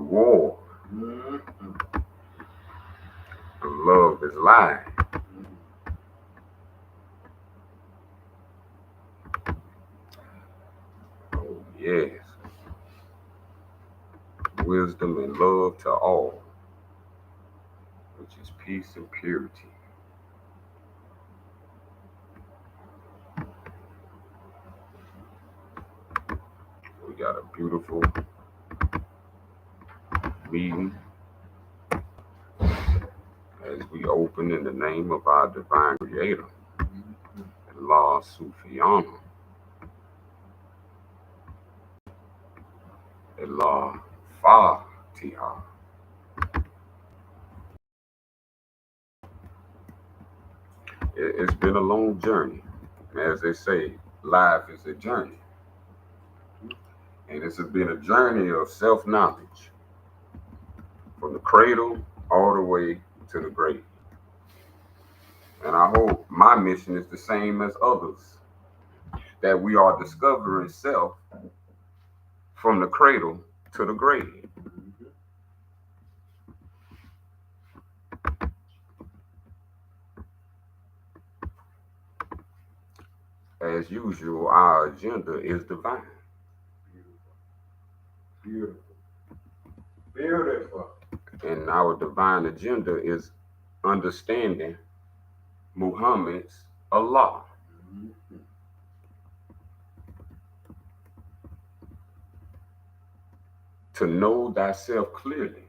war. Love is life. Oh, yes. Wisdom and love to all, which is peace and purity. We got a beautiful meeting as we open in the name of our divine creator, Allah Sufian, Allah Fatiha. It's been a long journey. As they say, life is a journey. And it's been a journey of self-knowledge from the cradle all the way to the grave. And I hope my mission is the same as others, that we are discovering self from the cradle to the grave. As usual, our agenda is divine. Beautiful. Beautiful. And our divine agenda is understanding Muhammad's Allah. To know thyself clearly.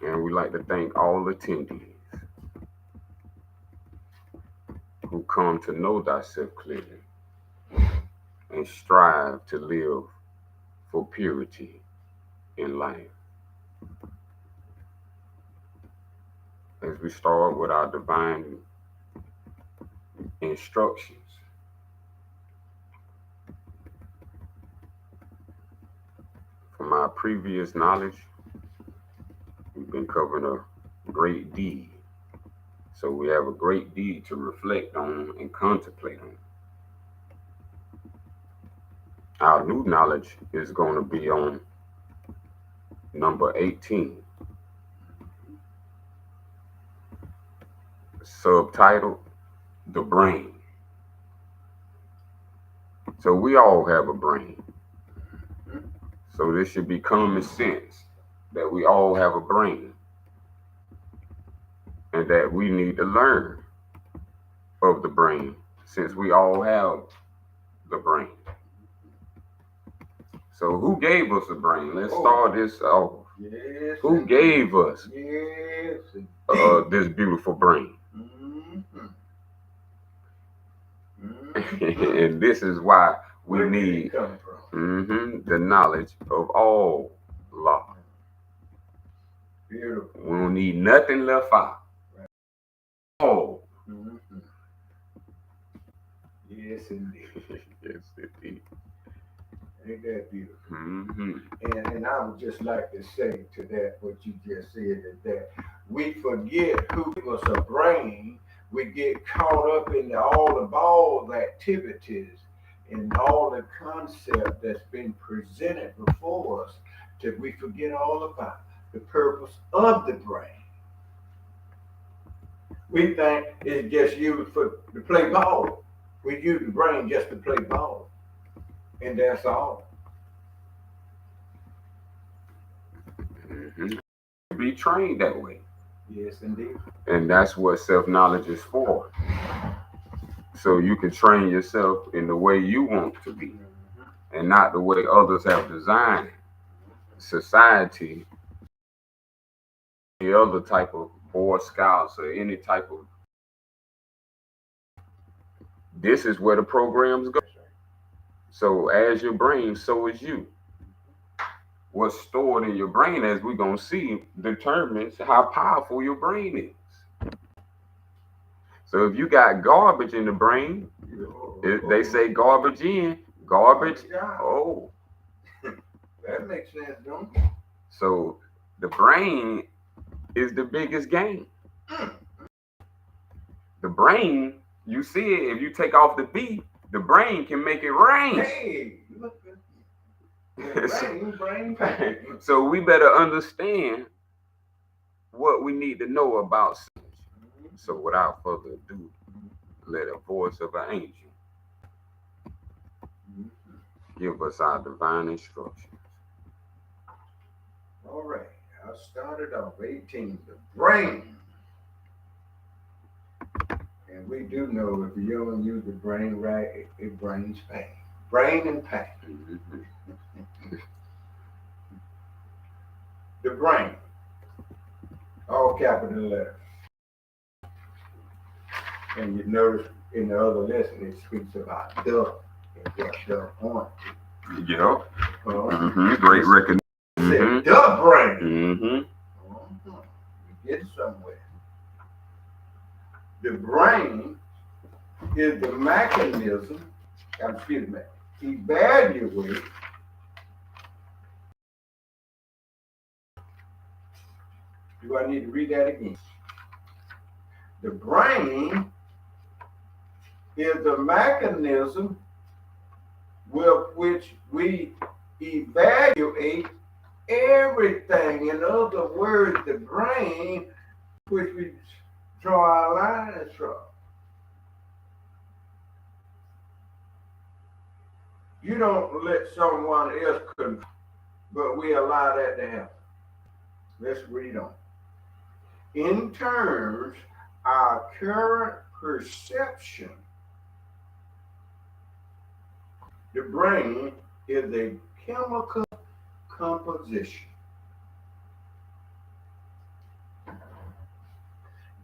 And we like to thank all attendees who come to know thyself clearly and strive to live for purity in life. As we start with our divine instructions, from our previous knowledge, we've been covering a great deed. So we have a great deed to reflect on and contemplate on. Our new knowledge is going to be on number 18, subtitled The Brain. So we all have a brain. So this should be common sense that we all have a brain and that we need to learn of the brain since we all have the brain. So who gave us a brain? Let's start this off. Yes. Who gave us this beautiful brain? And this is why we need the knowledge of all law. Beautiful. We don't need nothing left out. Oh. Yes, indeed. Yes, indeed. Ain't that beautiful? Mm-hmm. And I would just like to say to that, what you just said, is that we forget who gave us a brain. We get caught up in all the ball activities and all the concept that's been presented before us till we forget all about the purpose of the brain. We think it's just used to play ball. We use the brain just to play ball. And that's all. Mm-hmm. Be trained that way. Yes, indeed. And that's what self-knowledge is for. So you can train yourself in the way you want to be and not the way others have designed society, any other type of Boy Scouts or any type of. This is where the programs go. So as your brain, so is you. What's stored in your brain, as we're going to see, determines how powerful your brain is. So if you got garbage in the brain, they say garbage in, garbage. Oh. That makes sense, don't it? So the brain is the biggest game. The brain, you see it, if you take off the B, the brain can make it rain. Hey, Brain pain. So we better understand what we need to know about sin. So without further ado, let a voice of an angel give us our divine instructions. All right, I started off 18, the brain. And we do know if you don't use the brain right, it brings pain. Brain and pain. The brain, all capital letters. And you notice in the other lesson it speaks about the and what the on. Yeah. Great recognition. Said the brain. Mm-hmm. You get somewhere. The brain is the mechanism, evaluate do I need to read that again? The brain is the mechanism with which we evaluate everything. In other words, the brain which we draw our lines from. You don't let someone else control, but we allow that to happen. Let's read on. In terms, our current perception, the brain is a chemical composition.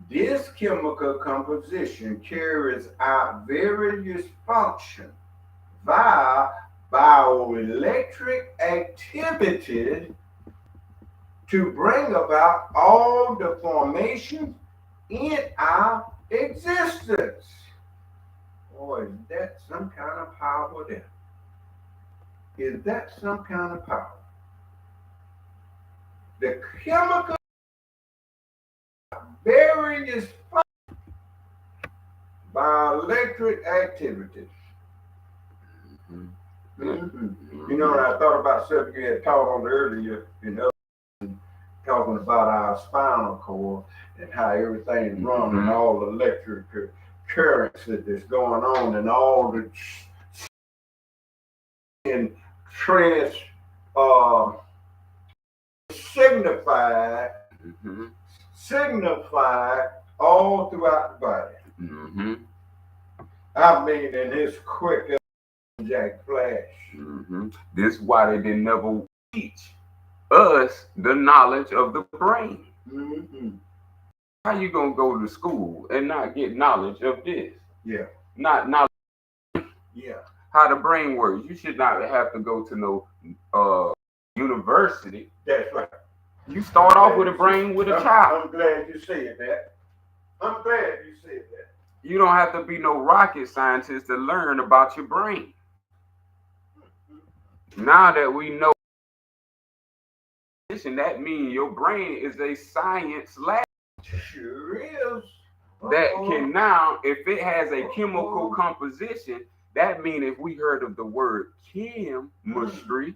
This chemical composition carries out various functions via bioelectric activity to bring about all the formations in our existence. Boy, is that some kind of power there? Is that some kind of power? The chemical various bioelectric activities. You know, I thought about something you had taught on earlier, talking about our spinal cord and how everything's running, and all the electric currents that's going on, and all the and trans signify all throughout the body. I mean, in his quick Jack Flash. This is why they didn't never teach us the knowledge of the brain. How you gonna go to school and not get knowledge of this? Yeah. Not knowledge. Yeah. How the brain works. You should not have to go to no university. That's right. You start off with a brain with a child. I'm glad you said that. I'm glad you said that. You don't have to be no rocket scientist to learn about your brain. Now that we know, that means your brain is a science lab. Sure is. That can now, if it has a chemical composition, that means if we heard of the word chemistry,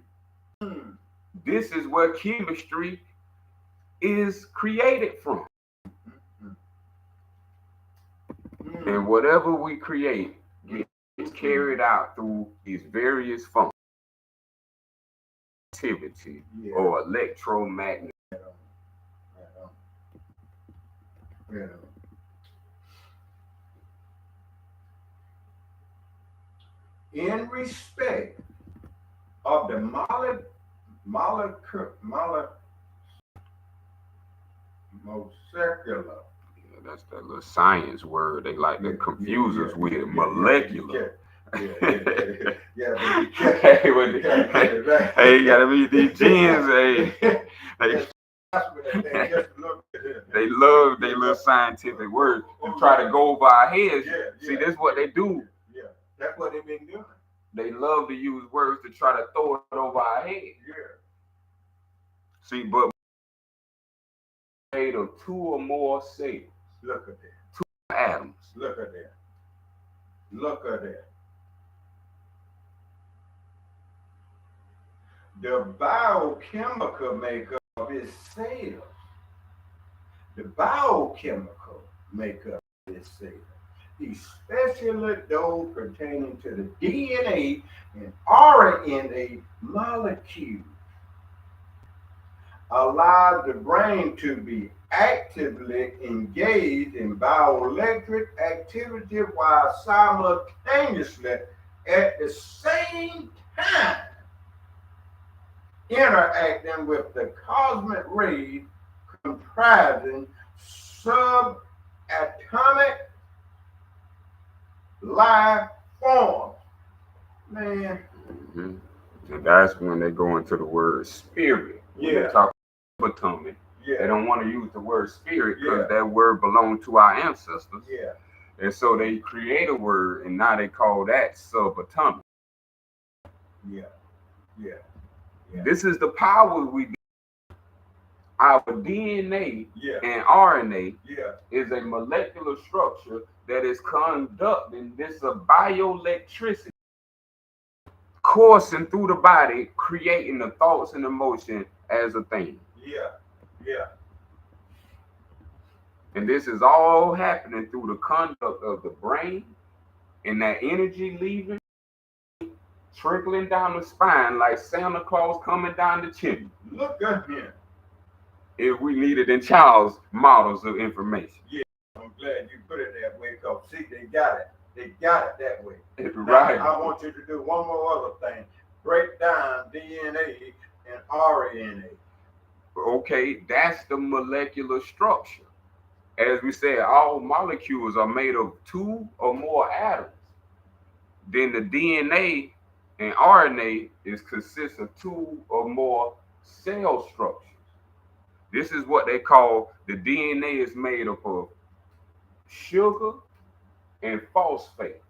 this is where chemistry is created from. And whatever we create gets carried out through these various functions, activity, or electromagnetic. In respect of the molecular, that's that little science word they like to confuse us with, molecular. Hey, you gotta read these genes. They love their little scientific words to try to go over our heads. See, this is what they do. Yeah, that's what they've been doing. They love to use words to try to throw it over our head. Yeah. See, but made of two or more cells. Look at that. Two atoms. Look at that. Look at that. the biochemical makeup is cells. The biochemical makeup is cells, especially those pertaining to the DNA and RNA molecules, allows the brain to be actively engaged in bioelectric activity while simultaneously at the same time interacting with the cosmic rays comprising subatomic life forms. Man. Mm-hmm. And that's when they go into the word spirit. When they talk about atomic, they don't want to use the word spirit because that word belonged to our ancestors. Yeah. And so they create a word and now they call that subatomic. Yeah. Yeah. This is the power we do. Our DNA and RNA is a molecular structure that is conducting this bioelectricity coursing through the body, creating the thoughts and emotion as a thing. Yeah. And this is all happening through the conduct of the brain and that energy leaving, trickling down the spine like Santa Claus coming down the chimney. Look at him. If we needed in child's models of information. Yeah, I'm glad you put it that way because see, they got it. They got it that way. Right. Now, I want you to do one more other thing. Break down DNA and RNA. Okay, that's the molecular structure. As we said, all molecules are made of 2 or more atoms. Then the DNA and RNA consists of 2 or more cell structures. This is what they call the DNA is made up of sugar and phosphate.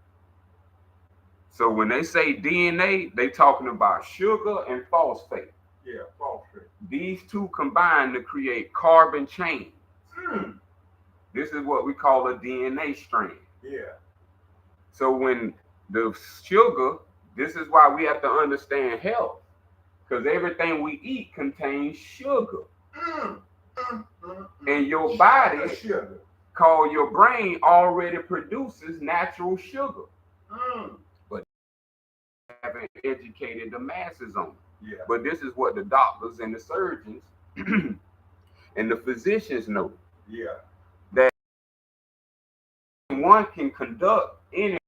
So when they say DNA, they talking about sugar and phosphate. Yeah, phosphate. These two combine to create carbon chains. This is what we call a DNA strand. Yeah. So when the sugar, this is why we have to understand health, because everything we eat contains sugar. And your body, called your brain, already produces natural sugar. But they haven't educated the masses on it. Yeah. But this is what the doctors and the surgeons and the physicians know. Yeah. That one can conduct energy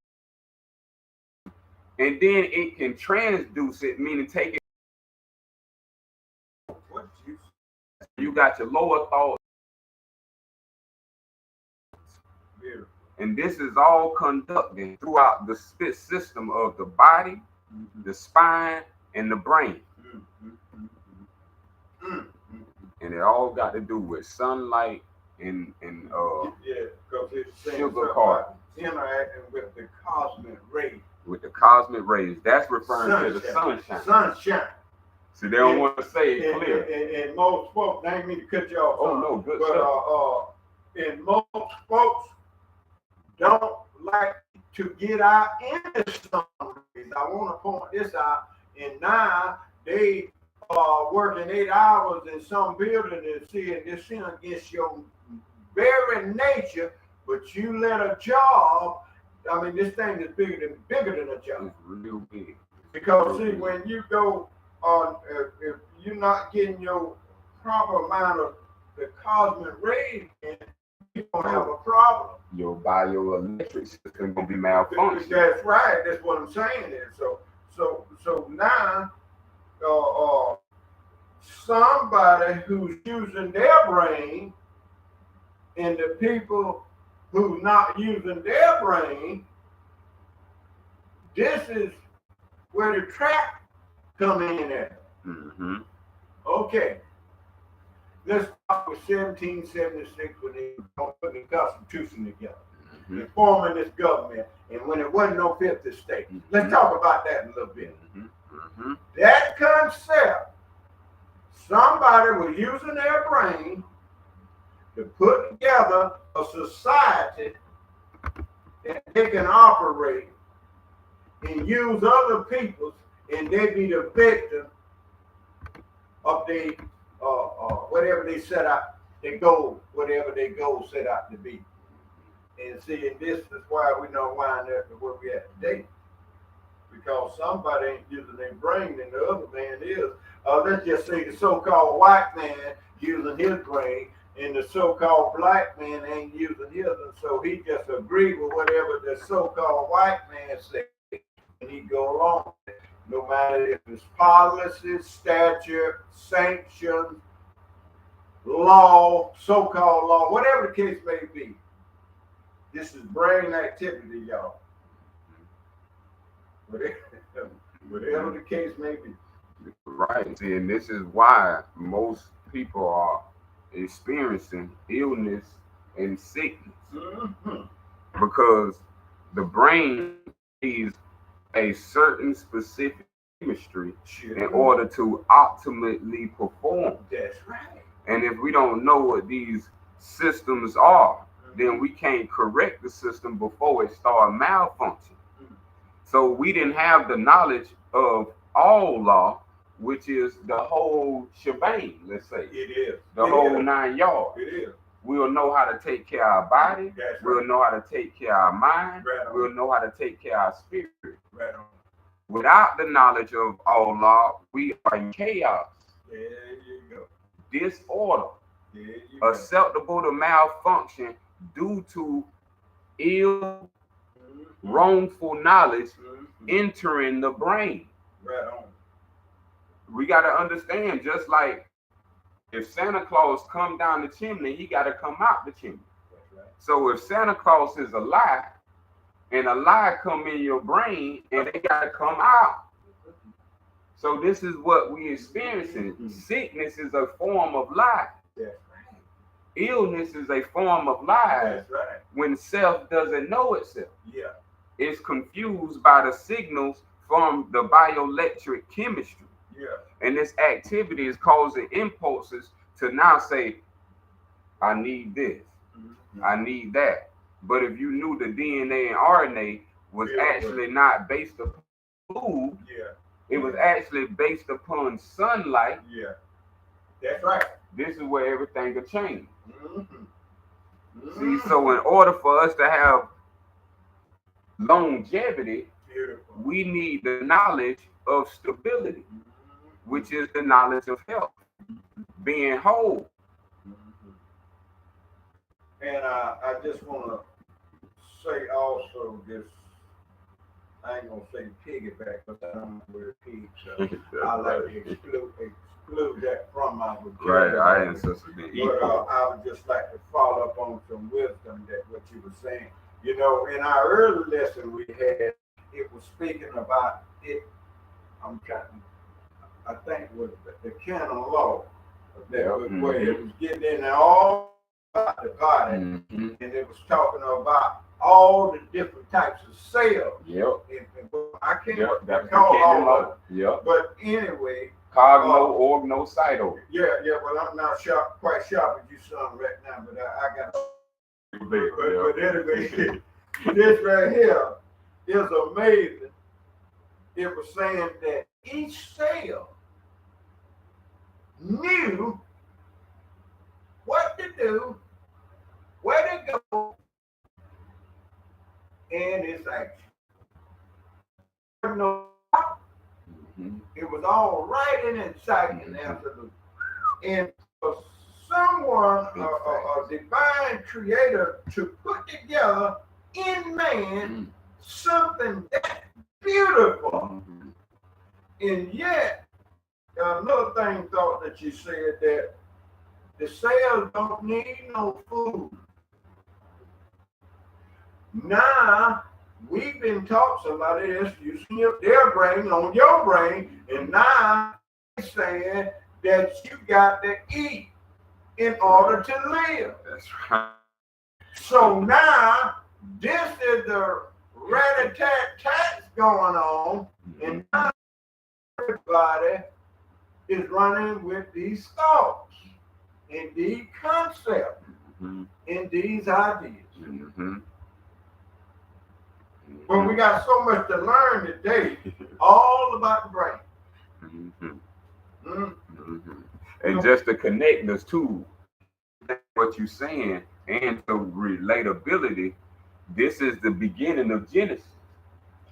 and then it can transduce it, meaning take it. What you got your lower thoughts. Beautiful. And this is all conducted throughout the system of the body, the spine, and the brain. And it all got to do with sunlight and because it's sugar carbon interacting with the cosmic rays. With the cosmic rays, that's referring to the sunshine. Sunshine. See, they don't want to say it clear. And most folks, I ain't mean to cut you off. Oh no, good stuff. And most folks don't like to get out into sun rays. I want to point this out. And now they are working 8 hours in some building and seeing this sin against your very nature, but you let a job. I mean, this thing is bigger than a job. It's real big. Because see, when you go on, if you're not getting your proper amount of the cosmic rays, you're gonna have a problem. Your bioelectric system gonna be malfunctioning. That's right. That's what I'm saying. Is so now, somebody who's using their brain and the people who's not using their brain, this is where the trap come in at. Okay. Let's start with 1776 when they put the Constitution together. And forming this government, and when it wasn't no 50 state. Let's talk about that a little bit. That concept, somebody was using their brain to put together a society that they can operate and use other people's, and they be the victim of they whatever they set out, they goal, whatever they goal set out to be. And see, and this is why we don't wind up where we at today. Because somebody ain't using their brain and the other man is. Let's just say the so-called white man using his brain and the so-called black man ain't using his, and so he just agree with whatever the so-called white man says, and he go along with it. No matter if it's policy, statute, sanctions, law, so-called law, whatever the case may be. This is brain activity, y'all. Whatever the case may be. Right. See, and this is why most people are experiencing illness and sickness. Because the brain is a certain specific chemistry in order to optimally perform. That's right. And if we don't know what these systems are, then we can't correct the system before it starts malfunctioning. So we didn't have the knowledge of all law, which is the whole shebang, let's say. It is. The whole 9 yards. It is. We'll know how to take care of our body. That's right. We'll know how to take care of our mind. Right. We'll know how to take care of our spirit. Right on. Without the knowledge of all law, we are in chaos. There you go. Disorder. There you go. Susceptible to malfunction due to ill, wrongful knowledge entering the brain. Right on. We got to understand, just like if Santa Claus come down the chimney, he got to come out the chimney. That's right. So if Santa Claus is a lie, and a lie come in your brain, and they got to come out. So this is what we experiencing. Sickness is a form of lie. That's right. Illness is a form of lie. That's right. When self doesn't know itself. Yeah. It's confused by the signals from the bioelectric chemistry. Yeah. And this activity is causing impulses to now say, I need this, I need that. But if you knew the DNA and RNA was actually not based upon food, it was actually based upon sunlight. Yeah. That's right. This is where everything will change. See, so in order for us to have longevity, we need the knowledge of stability, which is the knowledge of health, being whole. And I just want to say also this, I ain't going to say piggyback because I don't know where pig, so I like to exclude that from my vocabulary. Right, I insist on being But I would just like to follow up on some wisdom that what you were saying. You know, in our early lesson we had, it was speaking about it. I'm trying. I think it was the canon law. That was where it was getting in all about the body, and it was talking about all the different types of cells. And I can't recall all of them. But anyway. Cogno, orgno, cyto. Yeah, well, I'm not quite sharp as you son right now, but I got. But anyway, this right here is amazing. It was saying that each cell knew what to do, where to go, and its action. It was all right in its psyche, absolutely. And for someone, a divine creator, to put together in man something that beautiful. And yet, another thing thought that you said that the cells don't need no food. Now, we've been taught somebody else using their brain on your brain, and now they're saying that you got to eat in order to live. That's right. So now, this is the rat-a-tat-tats going on, and now everybody is running with these thoughts and these concepts and these ideas. But we got so much to learn today, all about the brain. And just to connect us to what you're saying and to relatability, this is the beginning of Genesis.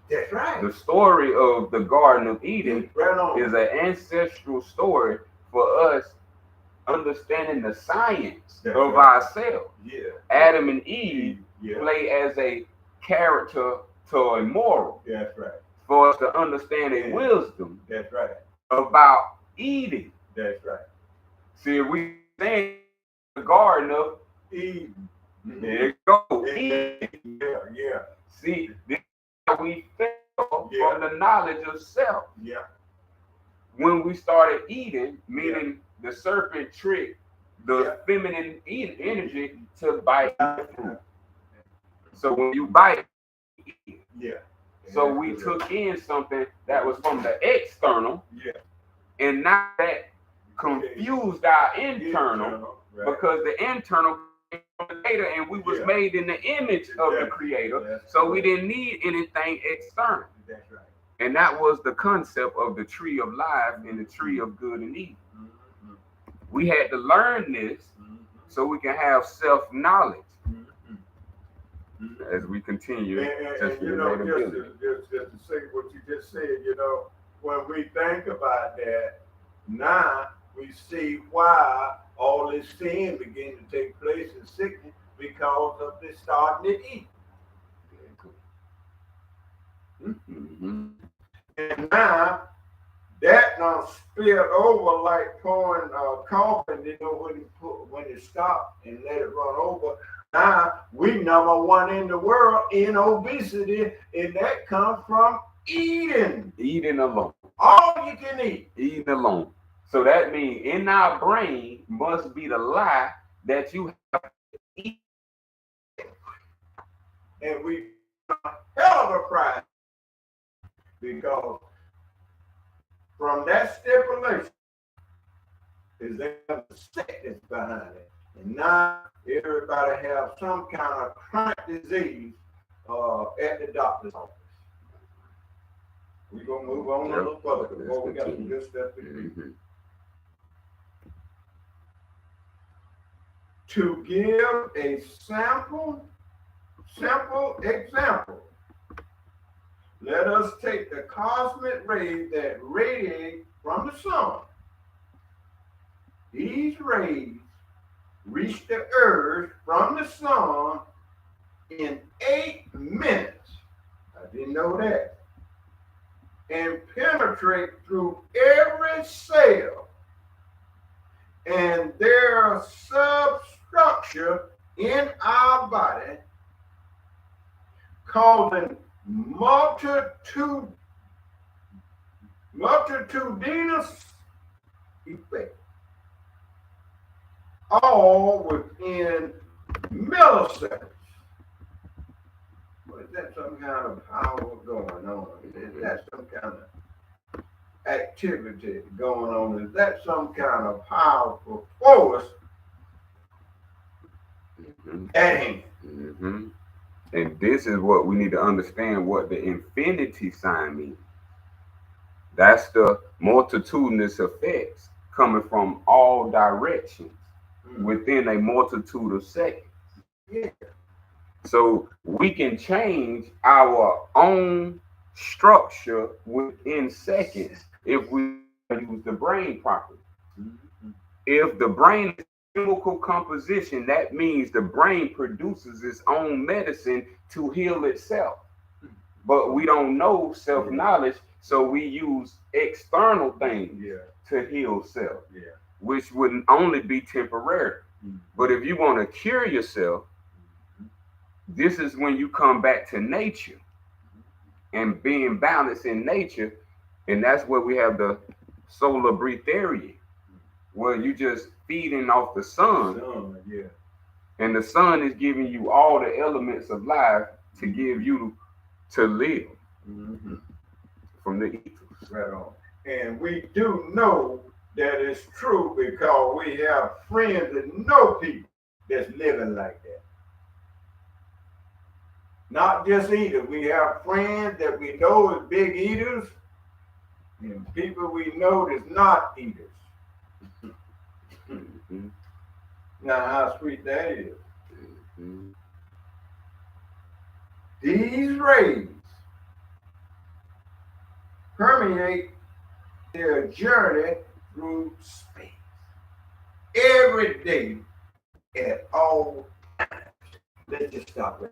That's right. The story of the Garden of Eden Right is an ancestral story for us understanding the science of ourselves. Yeah. Adam and Eve play as a character to a moral. That's right. For us to understand a wisdom. That's right. About eating. That's right. See, if we stand in the Garden of Eden. There you go. Eden. Yeah. See, this is how we fell from the knowledge of self. Yeah. When we started eating, meaning the serpent tricked the feminine energy to bite the fruit. So when you bite, you eat. Yeah. So we took in something that was from the external, and now that confused our internal, because the internal came from the creator, and we was made in the image of the creator, so we didn't need anything external. That's right. And that was the concept of the tree of life and the tree of good and evil. Mm-hmm. We had to learn this so we can have self-knowledge as we continue and you know, just to say what you just said, you know, when we think about that, now we see why all this sin began to take place in sickness because of this starting to eat. And now that now spilled over like pouring coffee, you know, when it stopped and let it run over. Now we number one in the world in obesity, and that comes from eating. Eating alone. All you can eat. Eating alone. So that means in our brain must be the lie that you have to eat. And we hell of a price because from that stipulation is there a sickness behind it. And now everybody have some kind of chronic disease at the doctor's office. We're going to move on a little further before we got some good stuff to do. To give a simple example, let us take the cosmic rays that radiate from the sun. These rays reach the earth from the sun in 8 minutes. I didn't know that. And penetrate through every cell and their substructure in our body, causing multitudinous effect, all within milliseconds. Well, is that some kind of power going on? Is that some kind of activity going on? Is that some kind of powerful force at hand? And this is what we need to understand, what the infinity sign means. That's the multitudinous effects coming from all directions within a multitude of seconds. Yeah. So we can change our own structure within seconds if we use the brain properly. If the brain is chemical composition, that means the brain produces its own medicine to heal itself. But we don't know self-knowledge, so we use external things to heal self, which would only be temporary. But if you want to cure yourself, this is when you come back to nature and being balanced in nature. And that's where we have the solar breatharian, where you just feeding off the sun. And the sun is giving you all the elements of life to give you to live from the ethers. Right on. And we do know that it's true because we have friends that know people that's living like that. Not just eaters. We have friends that we know is big eaters and people we know that's not eaters. Mm-hmm. Now, how sweet that is. Mm-hmm. These rays permeate their journey through space every day at all. Let's just stop right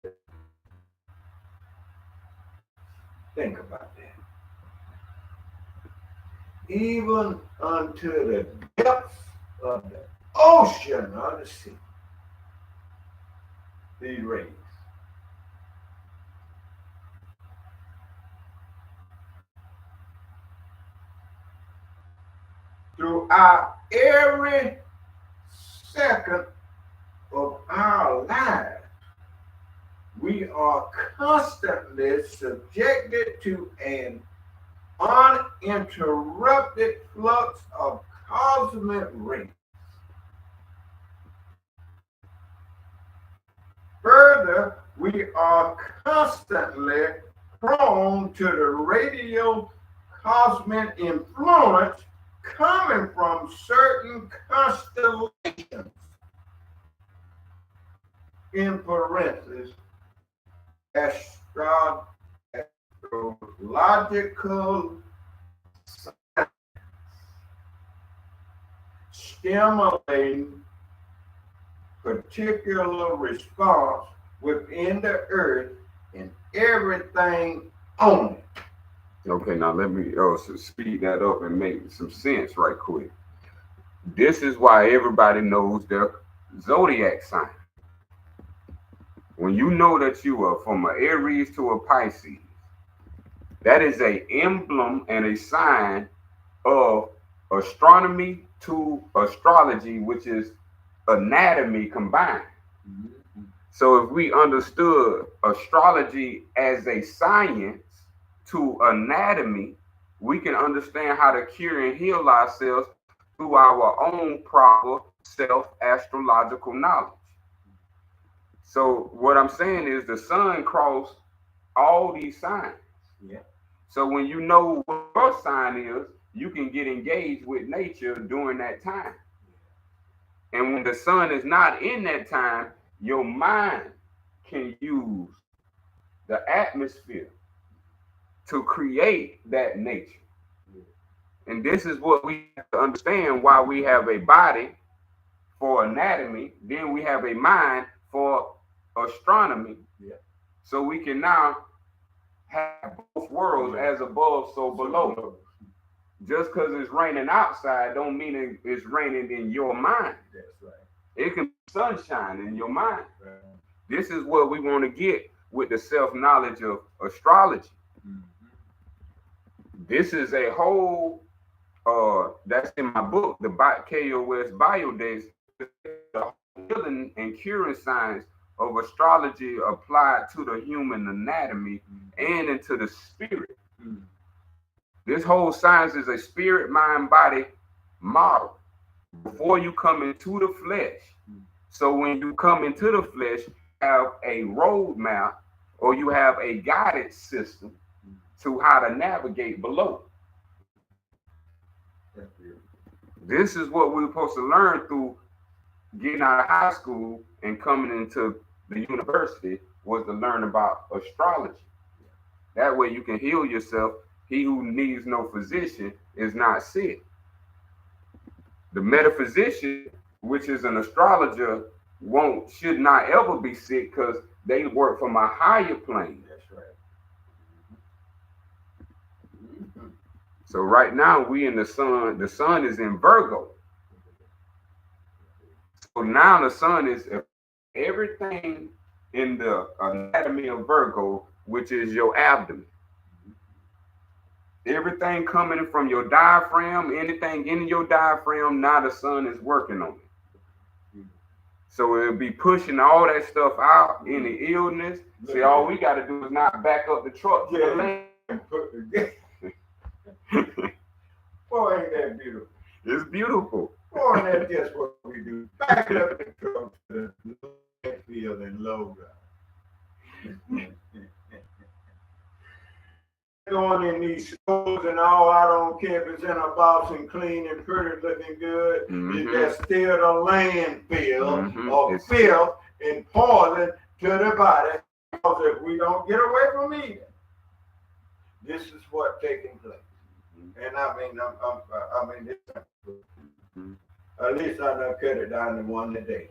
there. Think about that. Even unto the depths of the ocean or the sea, these rays. Throughout every second of our lives, we are constantly subjected to an uninterrupted flux of cosmic rays. Further, we are constantly prone to the radio cosmic influence coming from certain constellations, in parentheses, astrological signs, stimulating particular response within the earth and everything on it. Okay, now let me speed that up and make some sense right quick. This is why everybody knows their zodiac sign. When you know that you are from an Aries to a Pisces, that is a emblem and a sign of astronomy to astrology, which is anatomy combined. Mm-hmm. So if we understood astrology as a science to anatomy, we can understand how to cure and heal ourselves through our own proper self-astrological knowledge. So what I'm saying is the sun crossed all these signs. Yeah. So when you know what your sign is, you can get engaged with nature during that time. And when the sun is not in that time, your mind can use the atmosphere to create that nature. And this is what we have to understand why we have a body for anatomy, then we have a mind for astronomy. Yeah. So we can now have both worlds as above, so below. Just because it's raining outside don't mean it's raining in your mind. That's right. It can be sunshine in your mind. Right. This is what we want to get with the self-knowledge of astrology. Mm-hmm. This is a whole, that's in my book, the K.O.S. Biodays, the healing and curing science of astrology applied to the human anatomy and into the spirit. Mm-hmm. This whole science is a spirit, mind, body model before you come into the flesh. So when you come into the flesh, you have a roadmap or you have a guidance system to how to navigate below. This is what we're supposed to learn through getting out of high school and coming into the university, was to learn about astrology. That way you can heal yourself. He who needs no physician is not sick. The metaphysician, which is an astrologer, should not ever be sick because they work from a higher plane. That's right. Mm-hmm. So right now we in the sun. The sun is in Virgo. So now the sun is everything in the anatomy of Virgo, which is your abdomen. Everything coming from your diaphragm, anything in your diaphragm, now the sun is working on it. So it'll be pushing all that stuff out, any illness. See, all we got to do is not back up the truck to the lane. Boy, ain't that beautiful? It's beautiful. Boy, that's just what we do. Back up the truck to the field and low ground. going in these stores and all, I don't care if it's in a box and clean and pretty looking good. That's still the landfill of filth and poison to the body. Because if we don't get away from eating, this is what's taking place. And I mean, at least I done cut it down to one a day.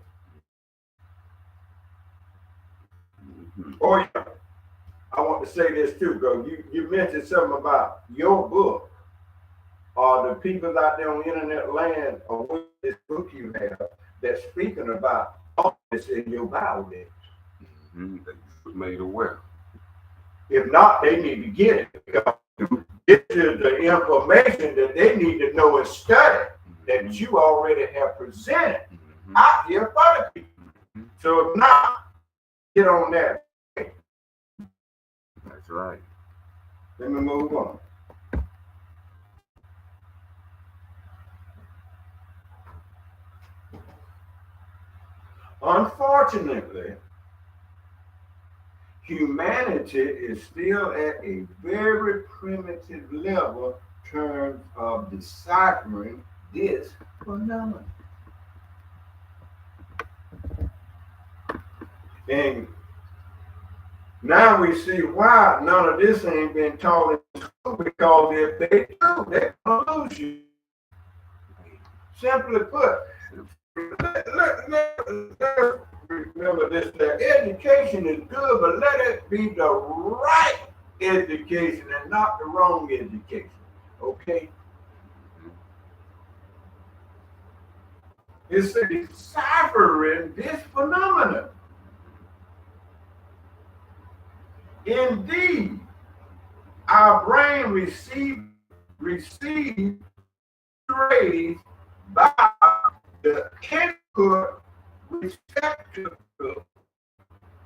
Oh yeah, I want to say this too, bro. You mentioned something about your book, or the people out there on internet land, or what this book you have that's speaking about all this in your Bible. Made aware. If not, they need to get it, because this is the information that they need to know and study that you already have presented out here for the people. So if not, get on that. That's right. Let me move on. Unfortunately, humanity is still at a very primitive level in terms of deciphering this phenomenon. And now we see why none of this ain't been taught in school, because if they do, they're gonna lose you. Simply put, let's remember this, that education is good, but let it be the right education and not the wrong education. Okay? It's deciphering this phenomenon. Indeed, our brain receives rays by the input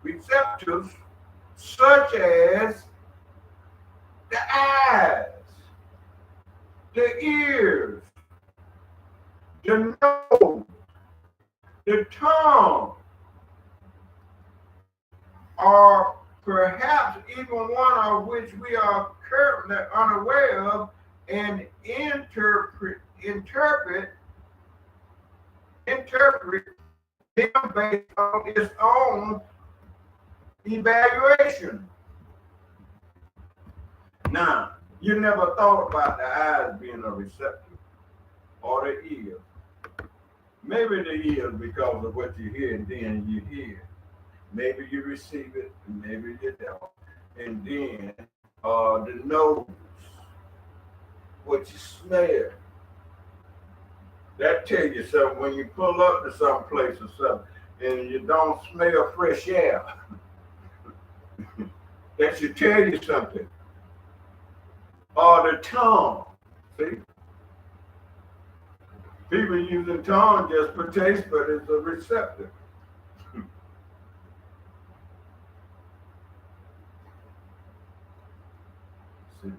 receptors such as the eyes, the ears, the nose, the tongue, or perhaps even one of which we are currently unaware of, and interpret them based on its own evaluation. Now, you never thought about the eyes being a receptor, or the ears. Maybe the ears because of what you hear, and then you hear. Maybe you receive it, and maybe you don't. And then the nose, what you smell. That tell you something when you pull up to some place or something and you don't smell fresh air. That should tell you something. Or the tongue. See? People using tongue just for taste, but it's a receptor.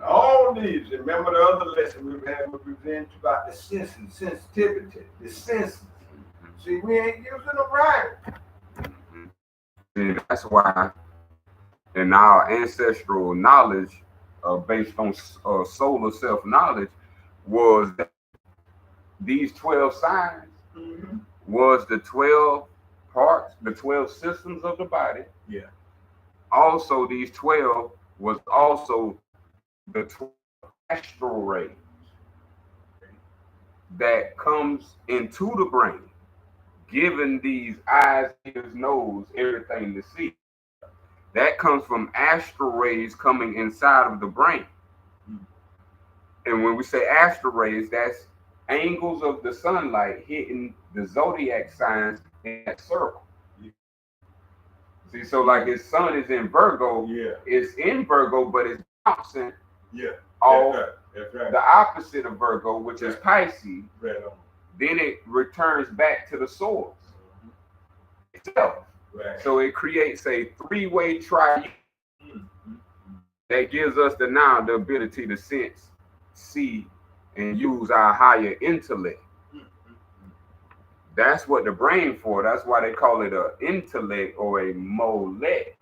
All these, remember the other lesson we had, we presented about the senses, sensitivity, the senses. See, we ain't using them right. And that's why in our ancestral knowledge, based on solar self-knowledge, was that these 12 signs was the 12 parts, the 12 systems of the body. Yeah. Also, these 12 was also the 12 astral rays that comes into the brain, giving these eyes, ears, nose, everything to see. That comes from astral rays coming inside of the brain. And when we say astral rays, that's angles of the sunlight hitting the zodiac signs in that circle. See, so like his sun is in Virgo, it's in Virgo, but it's bouncing off the opposite of Virgo, which is Pisces. Then it returns back to the source itself. So it creates a three-way triune that gives us the ability to sense, see, and use our higher intellect. That's what the brain for. That's why they call it an intellect or a molek.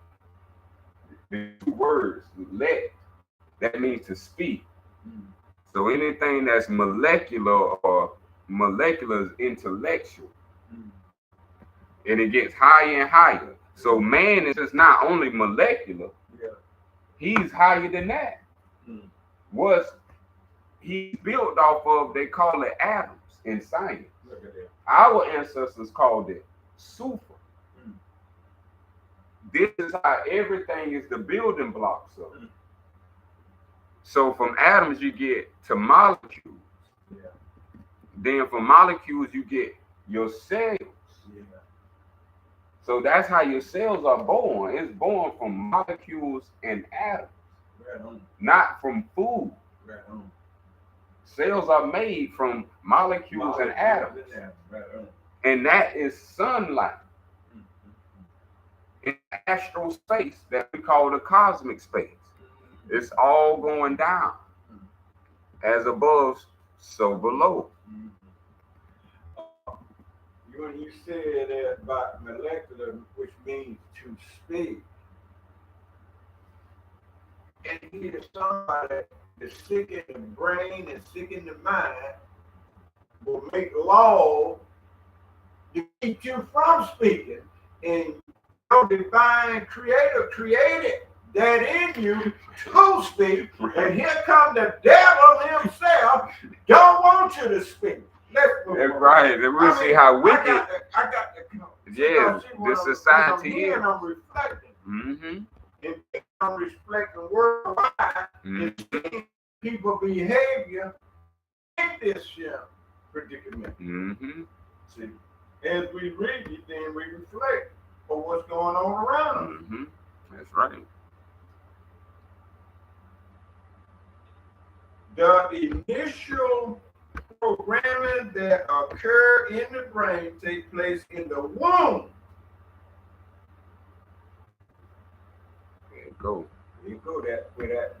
The two words, let, That means to speak. So anything that's molecular is intellectual. And it gets higher and higher. So man is just not only molecular, he's higher than that. What's he's built off of, they call it atoms in science. Our ancestors called it super. This is how everything is the building blocks of it. So from atoms you get to molecules. Then from molecules you get your cells. So that's how your cells are born. It's born from molecules and atoms, not from food. Cells are made from molecules and atoms. And that is sunlight. In astral space that we call the cosmic space. It's all going down. As above, so below. When you said that about molecular, which means to speak, and here somebody that's sick in the brain and sick in the mind will make laws to keep you from speaking, and your divine creator created that in you to speak, and here come the devil himself, don't want you to speak. That's right. And we'll see how wicked. I got to come. Yeah, this society is. I'm reflecting. And I'm reflecting worldwide. And seeing people behavior in this predicament. See, as we read it, then we reflect on what's going on around us. That's right. The initial programming that occur in the brain take place in the womb. There you go. You go that with the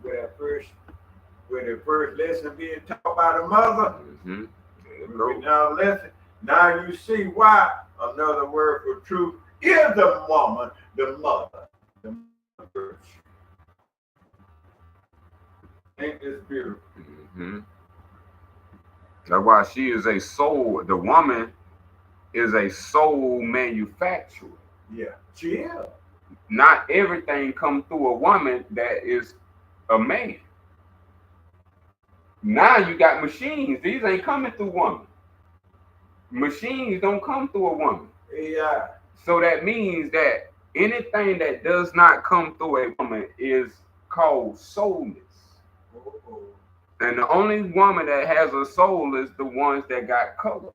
first lesson being taught by the mother. There you go. Now you see why another word for truth is the woman, the mother, the mother. Ain't this beautiful? That's why she is a soul. The woman is a soul manufacturer. Yeah, she is. Not everything comes through a woman that is a man. Now you got machines. These ain't coming through women. Machines don't come through a woman. Yeah. So that means that anything that does not come through a woman is called soulless. And the only woman that has a soul is the ones that got color.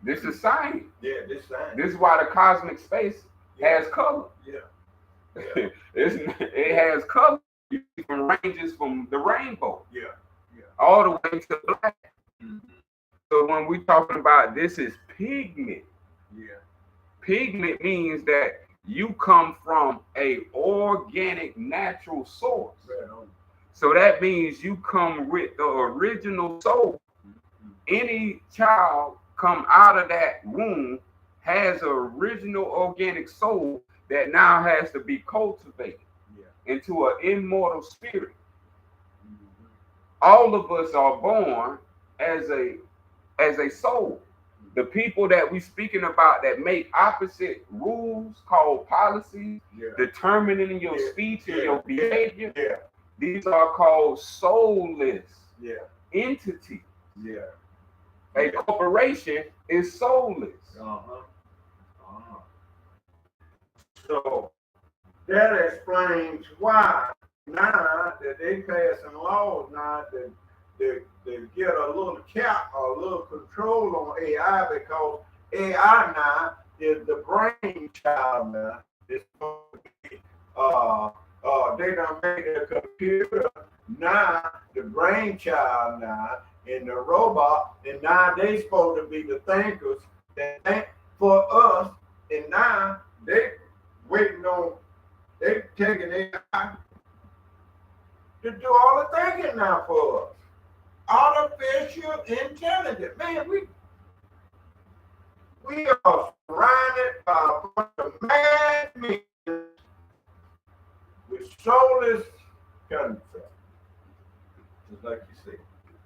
This is science. Yeah, this science. This is why the cosmic space has color. It has color from ranges from the rainbow. All the way to black. So when we're talking about this is pigment. Pigment means that you come from a organic natural source. So that means you come with the original soul. Any child come out of that womb has an original organic soul that now has to be cultivated into an immortal spirit. All of us are born as a soul. The people that we speaking about that make opposite rules called policies, determining your speech and your behavior, these are called soulless entities. A corporation is soulless. So that explains why now that they passing laws now that they get a little cap or a little control on AI, because AI now is the brain child now. It's supposed to be, they done made a computer now, the brain child now, and the robot, and now they supposed to be the thinkers that think for us, and now they waiting on, they taking AI to do all the thinking now for us. Artificial intelligence. Man, we are surrounded by a bunch of mad men with soulless concept. Just like you said.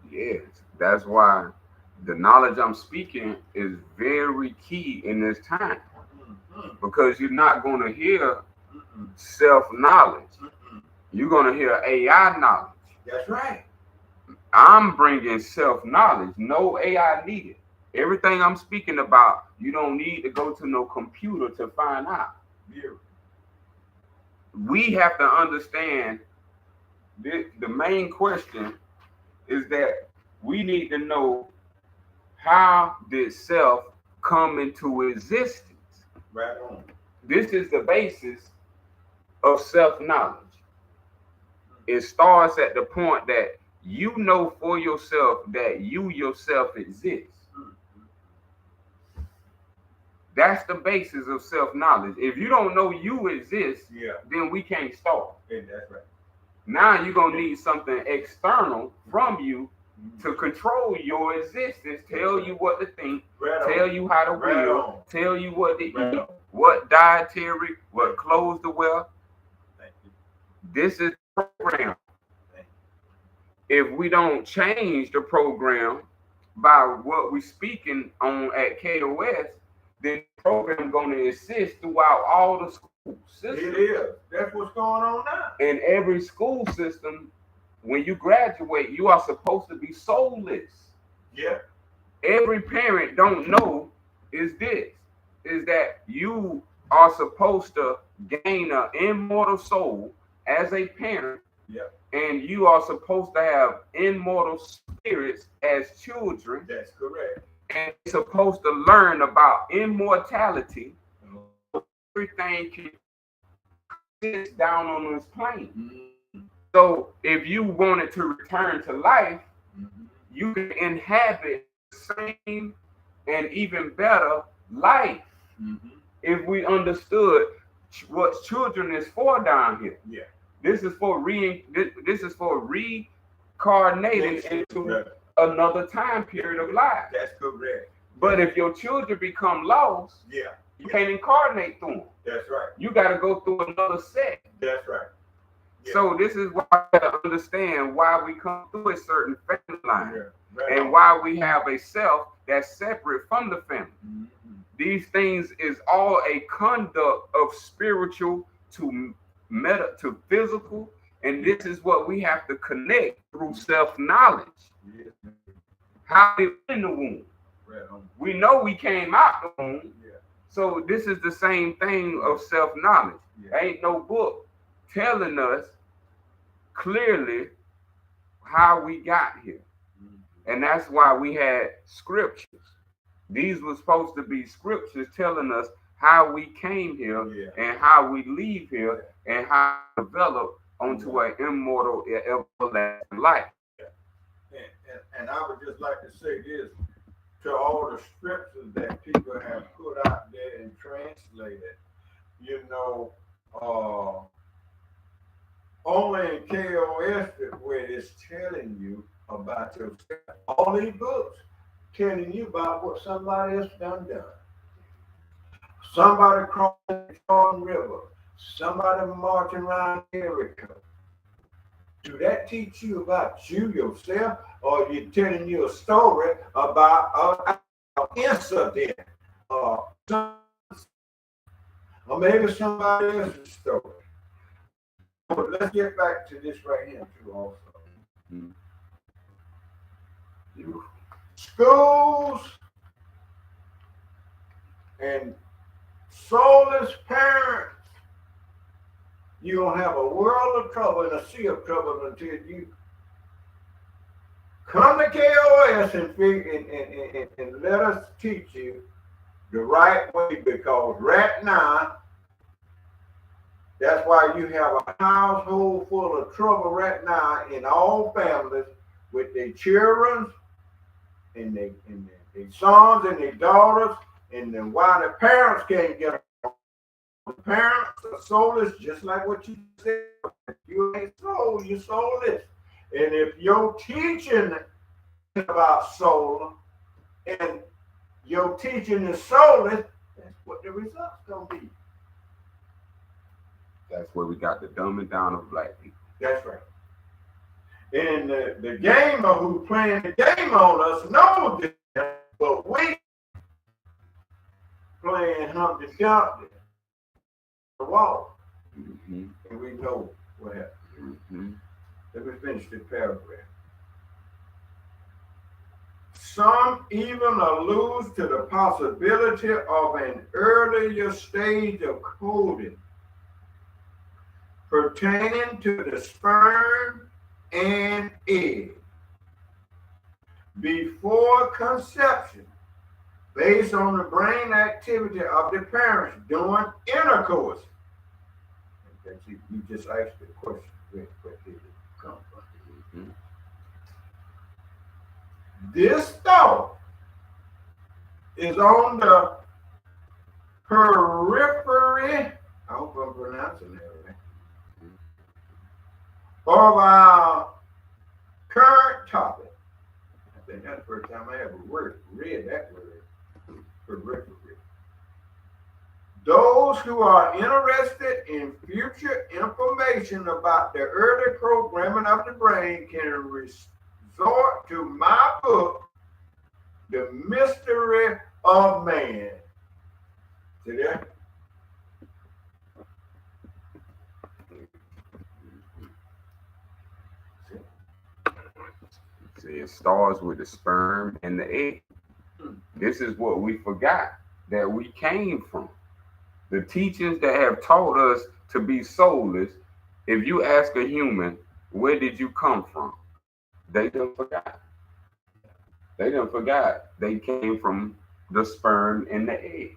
Yes, that's why the knowledge I'm speaking is very key in this time, because you're not going to hear self-knowledge. You're going to hear AI knowledge. That's right. I'm bringing self-knowledge. No AI needed. Everything I'm speaking about, you don't need to go to no computer to find out. Yeah. We have to understand the main question is that we need to know, how did self come into existence? Right on. This is the basis of self-knowledge. It starts at the point that you know for yourself that you yourself exist. That's the basis of self-knowledge. If you don't know you exist, then we can't start. Yeah, that's right. Now you're going to need something external from you to control your existence, tell you what to think, tell you how to will, tell you what to eat, what dietary, what clothes to wear. This is the program. If we don't change the program by what we're speaking on at K.O.S., then the program going to exist throughout all the school systems. It is. That's what's going on now. In every school system, when you graduate, you are supposed to be soulless. Yeah. Every parent don't know is that you are supposed to gain an immortal soul as a parent. Yeah. And you are supposed to have immortal spirits as children. That's correct. And you're supposed to learn about immortality. Everything can sit down on this plane. So if you wanted to return to life, you can inhabit the same and even better life if we understood what children is for down here. Yeah. This is for reincarnating into another time period of life. That's correct. But if your children become lost, you can't incarnate through them. That's right. You got to go through another set. That's right. Yeah. So this is why I got to understand why we come through a certain family line, and on. why we have a self that's separate from the family. These things is all a conduct of spiritual to meta to physical, and this is what we have to connect through self-knowledge. How we in the womb. We know we came out the womb. So this is the same thing of self-knowledge. Ain't no book telling us clearly how we got here. And that's why we had scriptures. These were supposed to be scriptures telling us how we came here and how we leave here and how we develop onto an immortal, everlasting life. And I would just like to say this to all the scriptures that people have put out there and translated. You know, only in K.O.S. where it's telling you about yourself. All these books telling you about what somebody else done. Somebody crossing the Jordan River. Somebody marching around Jericho. Do that teach you about you yourself, or you telling you a story about an incident, or maybe somebody else's story? But let's get back to this right here too also. Schools and soulless parents, you're going to have a world of trouble and a sea of trouble until you come to K.O.S. and let us teach you the right way, because right now, that's why you have a household full of trouble right now in all families with their children and their sons and their daughters, and then why the parents can't get along. The parents are soulless, just like what you said. You ain't soul, you're soulless. And if you're teaching about soul and your teaching is soulless, that's what the results gonna be. That's where we got the dumbing down of black people. That's right. And the gamer who playing the game on us knows this, but we playing Humpty Dumpty the wall, Mm-hmm. and we know what happened. Mm-hmm. Let me finish the paragraph. Some even allude to the possibility of an earlier stage of coding pertaining to the sperm and egg before conception, based on the brain activity of the parents during intercourse. You just asked the question, where did it come from? Mm-hmm. This thought is on the periphery, I hope I'm pronouncing that right, of our current topic. I think that's the first time I ever read that word, periphery. Those who are interested in future information about the early programming of the brain can resort to my book, The Mystery of Man. See that? See, it starts with the sperm and the egg. This is what we forgot that we came from. The teachings that have taught us to be soulless, if you ask a human, where did you come from? They done forgot. They done forgot. They came from the sperm and the egg.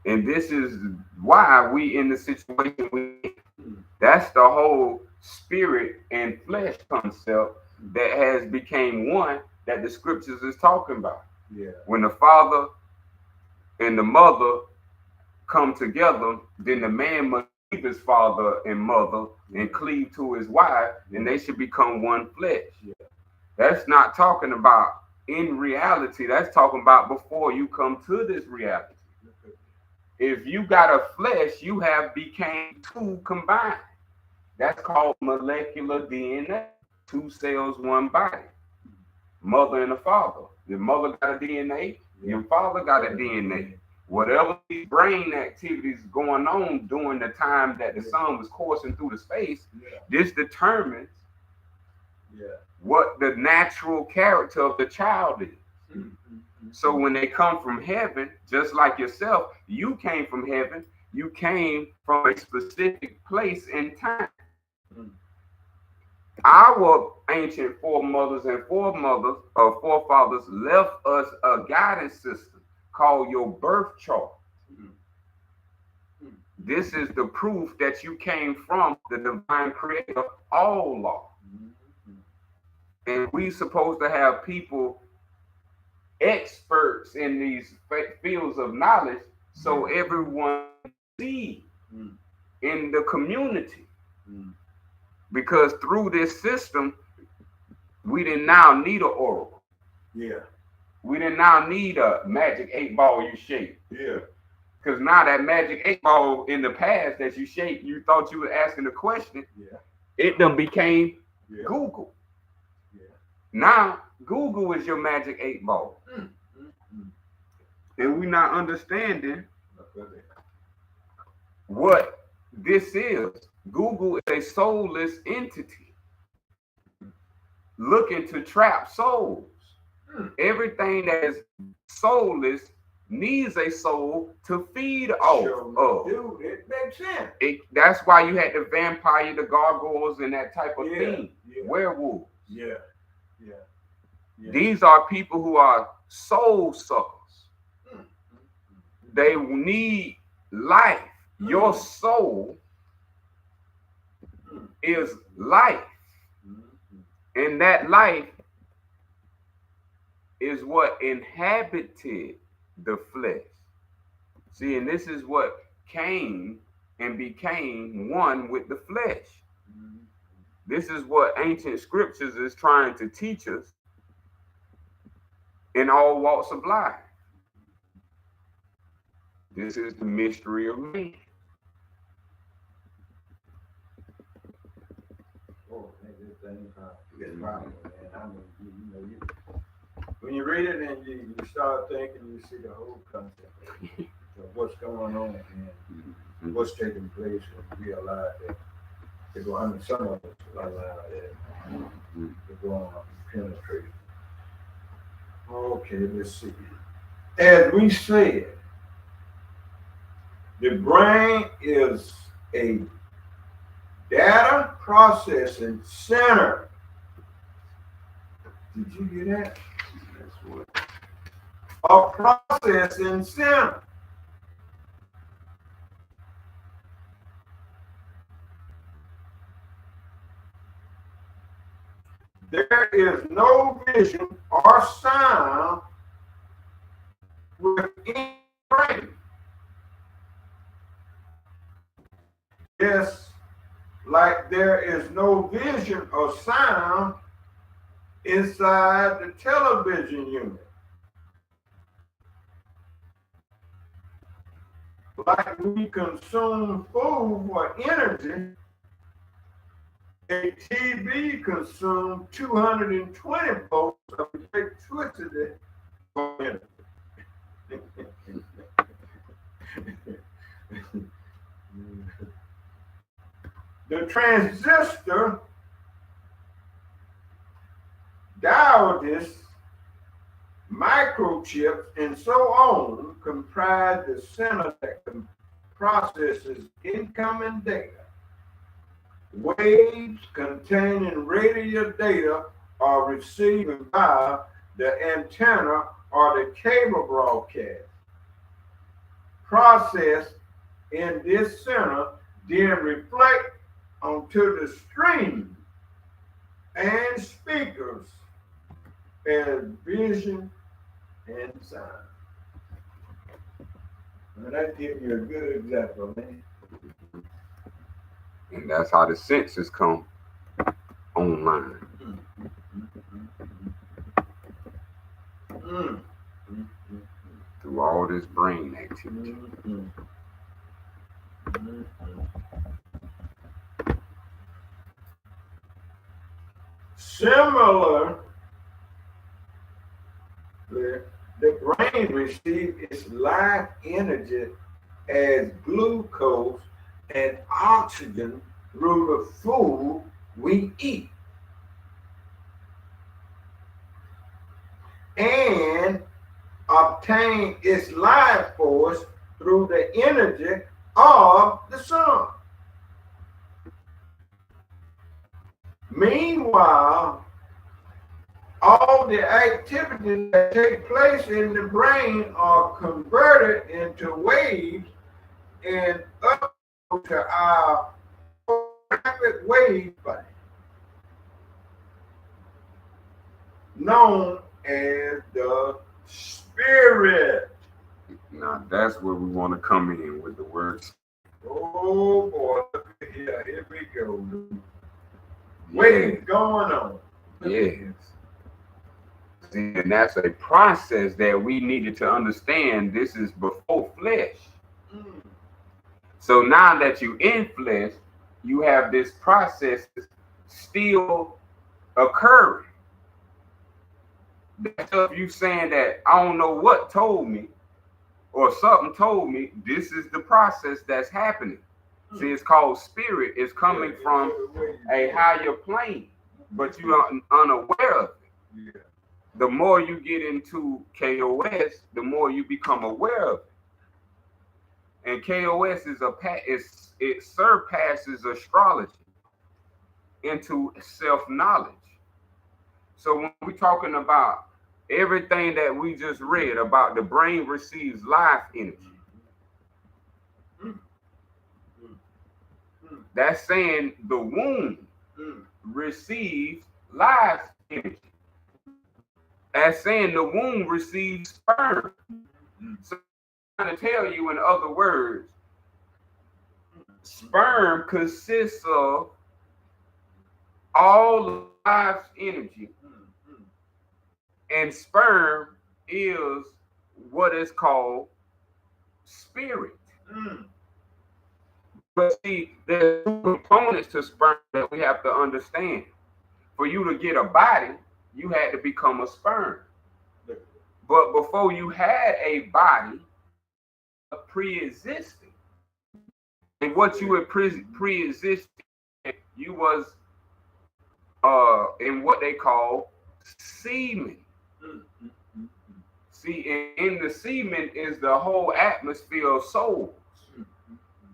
And this is why we in the situation we in. That's the whole spirit and flesh concept that has became one that the scriptures is talking about. Yeah. When the father and the mother come together, then the man must leave his father and mother and cleave to his wife, and they should become one flesh. Yeah. That's not talking about in reality. That's talking about before you come to this reality. If you got a flesh, you have became two combined. That's called molecular DNA. Two cells, one body. Mother and a father. Your mother got a DNA. Your father got a DNA. Whatever these brain activities going on during the time that the sun was coursing through the space, this determines what the natural character of the child is. So when they come from heaven, just like yourself, you came from heaven, you came from a specific place and time. Our ancient foremothers and forefathers left us a guidance system called your birth chart. This is the proof that you came from the divine creator, all law. And we supposed to have people, experts in these fields of knowledge, so everyone see in the community. Because through this system, we didn't now need an oracle. Yeah. We didn't now need a magic 8-ball you shake. Yeah. Because now that magic 8-ball in the past that you shake, you thought you were asking a question. Yeah. It done became Google. Yeah. Now Google is your magic 8-ball. And we not understanding what this is. Google is a soulless entity looking to trap souls. Everything that is soulless needs a soul to feed off of. Dude, it makes sense. That's why you had the vampire, the gargoyles, and that type of thing. Werewolves. Yeah. These are people who are soul suckers. They need life. Your soul is life. And that life is what inhabited the flesh. See, and this is what came and became one with the flesh. This is what ancient scriptures is trying to teach us in all walks of life. This is the mystery of man. Oh, this thing is powerful, man. I mean, when you read it and you start thinking, you see the whole concept of what's going on and what's taking place, and realize that I mean, some of us allow that to go on and penetrate. Okay, let's see. As we said, the brain is a data processing center. Did you hear that? That's what. A processing center. There is no vision or sound within the brain. Yes, like there is no vision or sound inside the television unit. Like we consume food for energy, a TV consumes 220 volts of electricity for energy. The transistor, diodes, microchips, and so on comprise the center that processes incoming data. Waves containing radio data are received via the antenna or the cable broadcast. Processed in this center, then reflect onto the screen and speakers as vision and sound. Now that gives you a good example, man. And that's how the senses come online. Through all this brain activity. Similar, the brain receives its life energy as glucose and oxygen through the food we eat. And obtain its life force through the energy of the sun. Meanwhile, all the activities that take place in the brain are converted into waves and up to our rapid wave body, known as the spirit. Now that's where we want to come in with the words. Oh boy, here we go. Waves going on. Yes. And that's a process that we needed to understand. This is before flesh. So now that you in flesh, you have this process still occurring. That's if you saying that I don't know what told me or something told me, this is the process that's happening. See, it's called spirit. It's coming from a higher plane, but you are unaware of it. The more you get into K.O.S., the more you become aware of it. And K.O.S. it surpasses astrology into self-knowledge. So when we're talking about everything that we just read about the brain receives life energy, that's saying the womb receives life energy. That's saying the womb receives sperm. So I'm trying to tell you, in other words, sperm consists of all life's energy, and sperm is what is called spirit. But see, there's two components to sperm that we have to understand. For you to get a body, you had to become a sperm. But before you had a body, pre-existing. And what you were pre-existing, you was in what they call semen. See, in the semen is the whole atmosphere of souls,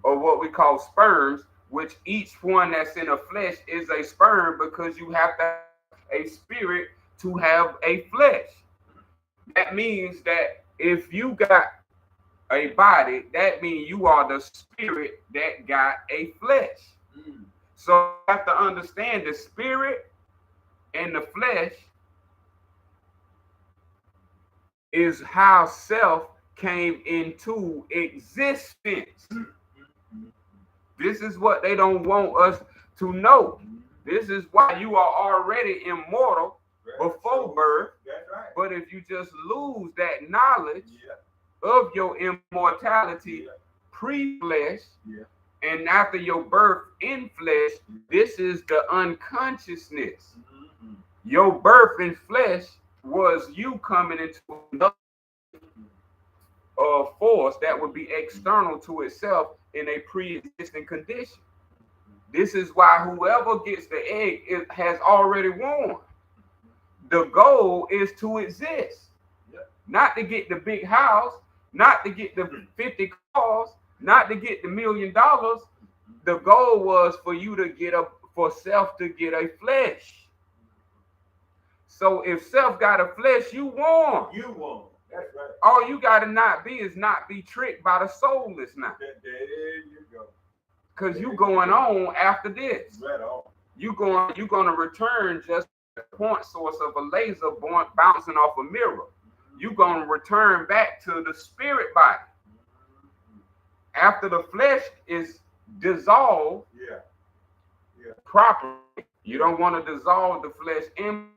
or what we call sperms, which each one that's in a flesh is a sperm because you have to have a spirit to have a flesh. That means that if you got a body, that means you are the spirit that got a flesh. So you have to understand the spirit and the flesh is how self came into existence. This is what they don't want us to know. This is why you are already immortal before birth. But if you just lose that knowledge of your immortality pre-flesh and after your birth in flesh, this is the unconsciousness. Your birth in flesh was you coming into another force that would be external to itself in a pre-existing condition. This is why whoever gets the egg has already won. The goal is to exist, not to get the big house, not to get the 50 cars, not to get the $1 million. The goal was for you to for self to get a flesh. So if self got a flesh, you won. You won. That's right. All you gotta not be tricked by the soulless now. There you go. Cause you going on after this. Right on. You gonna return just a point source of a laser bouncing off a mirror. You gonna return back to the spirit body. After the flesh is dissolved properly. You don't want to dissolve the flesh in.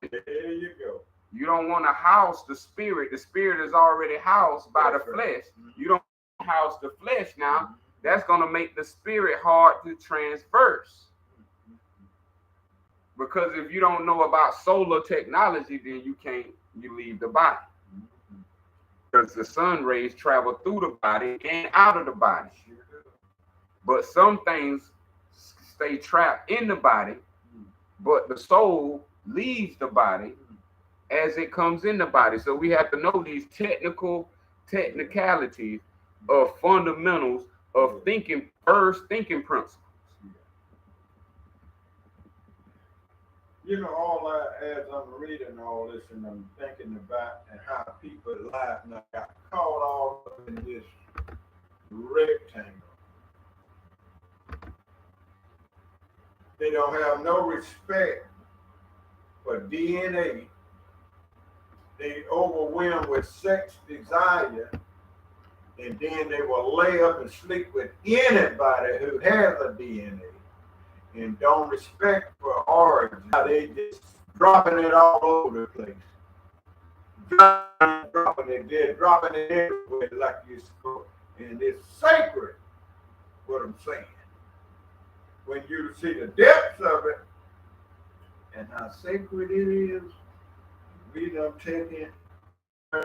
There you go. You don't want to house the spirit. The spirit is already housed by the flesh. You don't house the flesh now. That's going to make the spirit hard to transverse. Because if you don't know about solar technology, then you leave the body. Because the sun rays travel through the body and out of the body. But some things stay trapped in the body, but the soul leaves the body as it comes in the body. So we have to know these technicalities of fundamentals of thinking, first thinking principles. You know, all that, as I'm reading all this and I'm thinking about and how people life now got caught all up in this rectangle. They don't have no respect for DNA. They overwhelmed with sex desire, and then they will lay up and sleep with anybody who has a DNA and don't respect for origin. They just dropping it all over the place. Dropping it there, dropping it everywhere like you're supposed. And it's sacred, what I'm saying. When you see the depths of it and how sacred it is, we done taken a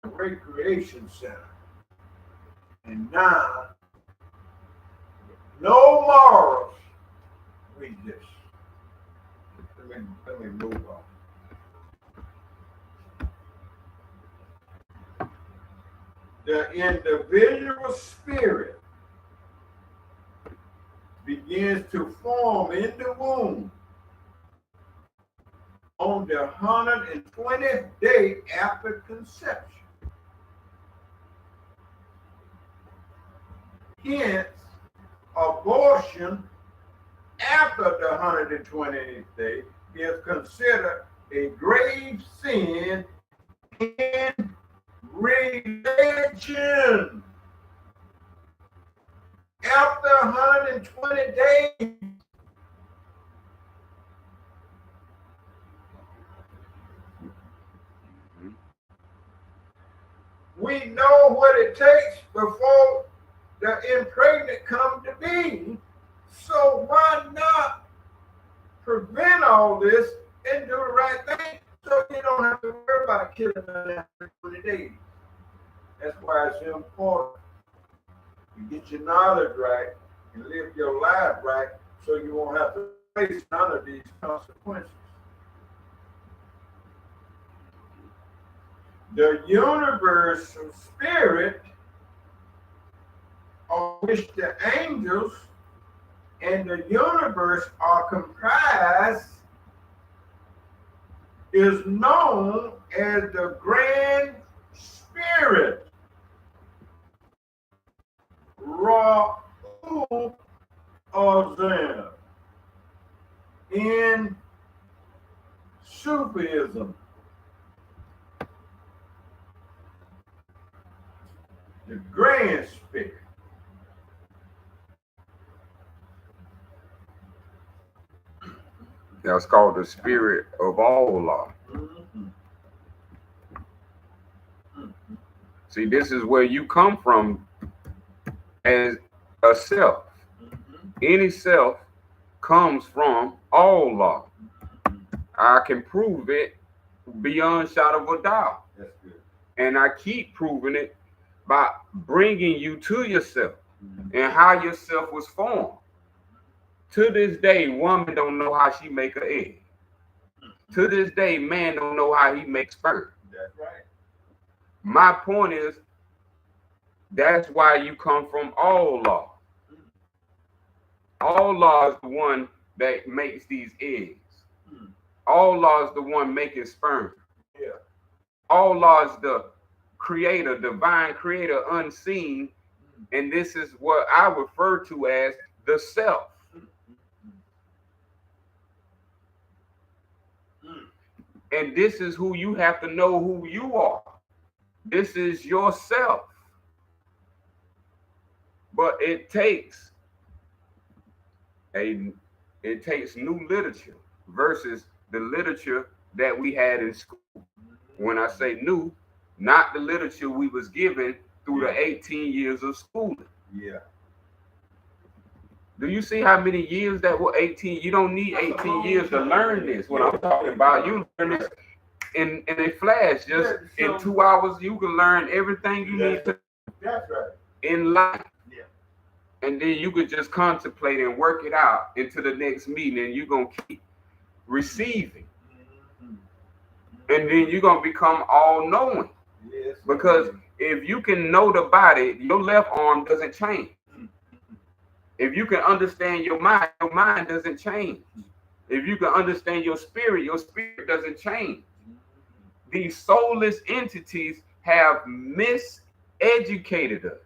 recreation center. And now, no morals. Read this. Let me move on. The individual spirit begins to form in the womb on the 120th day after conception. Hence, abortion after the 120th day is considered a grave sin in religion. After 120 days, we know what it takes before the impregnant come to be. So why not prevent all this and do the right thing so you don't have to worry about killing them after 20 days? That's why it's important to get your knowledge right and live your life right so you won't have to face none of these consequences. The universal spirit on which the angels and the universe are comprised is known as the Grand Spirit, Ra'ul Azam, in Sufism. The Grand Spirit. That's called the spirit of all law. Mm-hmm. See, this is where you come from as a self. Mm-hmm. Any self comes from all law. I can prove it beyond shadow of a doubt. That's good. And I keep proving it by bringing you to yourself Mm-hmm. and how yourself was formed. To this day, woman don't know how she make an egg. To this day, man don't know how he makes sperm. That's right. My point is, that's why you come from all law. All law is the one that makes these eggs. All law is the one making sperm. Yeah. All law is the creator, divine creator, unseen. And this is what I refer to as the self. And this is who you have to know who you are. This is yourself. But it takes new literature versus the literature that we had in school. When I say new, not the literature we was given through the 18 years of schooling. Yeah. Do you see how many years that were 18? You don't need 18 years to learn this. What I'm talking about, you learn this in a flash. Just in 2 hours, you can learn everything you need to. That's right. In life. Yeah. And then you could just contemplate and work it out into the next meeting, and you're going to keep receiving. And then you're going to become all-knowing. Yes. Because if you can know the body, your left arm doesn't change. If you can understand your mind doesn't change. If you can understand your spirit doesn't change. These soulless entities have miseducated us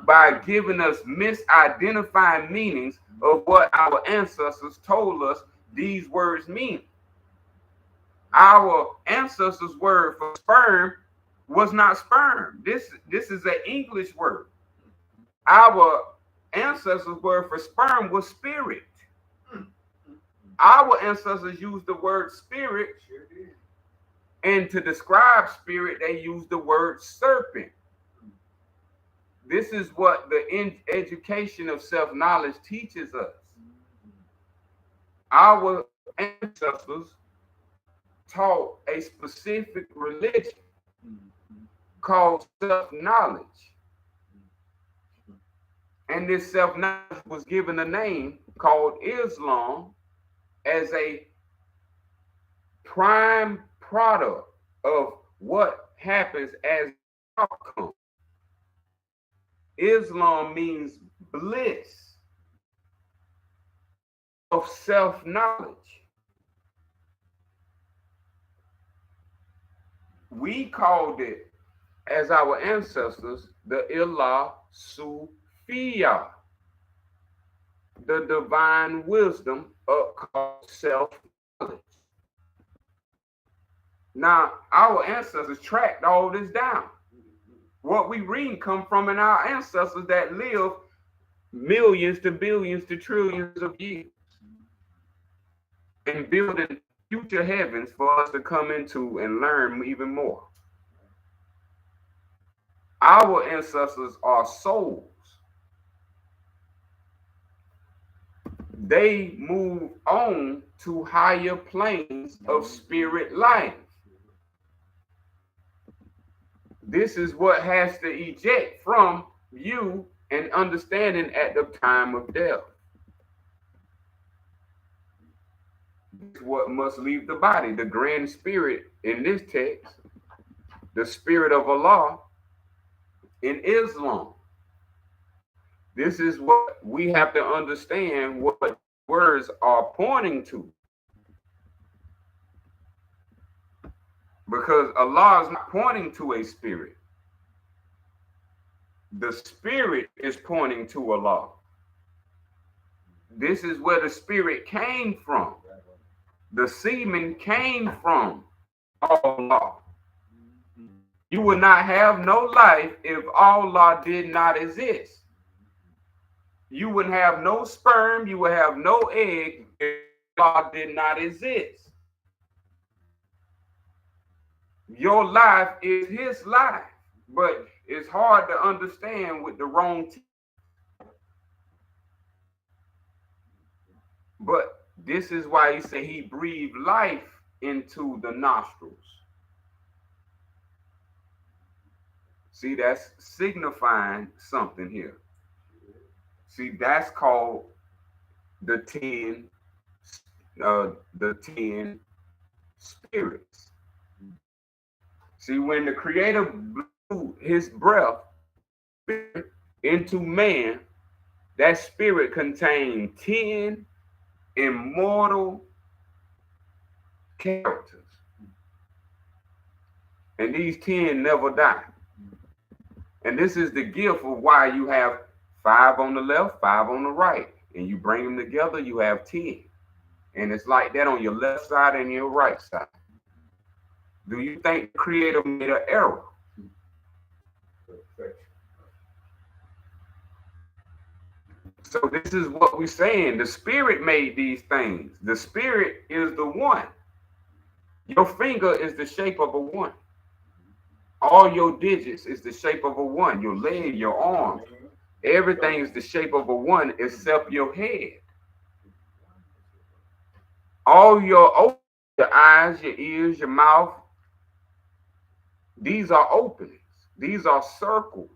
by giving us misidentified meanings of what our ancestors told us these words mean. Our ancestors' word for sperm was not sperm. This is an English word. Our ancestors' word for sperm was spirit. Our ancestors used the word spirit, and to describe spirit, they used the word serpent. This is what the education of self-knowledge teaches us. Our ancestors taught a specific religion called self-knowledge. And this self-knowledge was given a name called Islam as a prime product of what happens as outcome. Islam means bliss of self-knowledge. We called it, as our ancestors, the Ilah Sufian, the divine wisdom of self-knowledge. Now, our ancestors tracked all this down. What we read come from in our ancestors that live millions to billions to trillions of years and building future heavens for us to come into and learn even more. Our ancestors are souls they move on to higher planes of spirit life. This is what has to eject from you and understanding at the time of death. What must leave the body? The grand spirit in this text, the spirit of Allah in Islam. This is what we have to understand what words are pointing to. Because Allah is not pointing to a spirit. The spirit is pointing to Allah. This is where the spirit came from. The semen came from Allah. You would not have no life if Allah did not exist. You wouldn't have no sperm, you would have no egg if Allah did not exist. Your life is his life, but it's hard to understand with the wrong teaching. But this is why he said he breathed life into the nostrils. See, that's signifying something here. See, that's called the 10 spirits. See, when the Creator blew his breath into man, that spirit contained 10 immortal characters. And these 10 never die. And this is the gift of why you have 5 on the left, 5 on the right. And you bring them together, you have 10. And it's like that on your left side and your right side. Do you think the Creator made an error? So this is what we're saying. The spirit made these things. The spirit is the one. Your finger is the shape of a one. All your digits is the shape of a one. Your leg, your arm, everything is the shape of a one except your head. All your eyes, your ears, your mouth, these are openings. These are circles.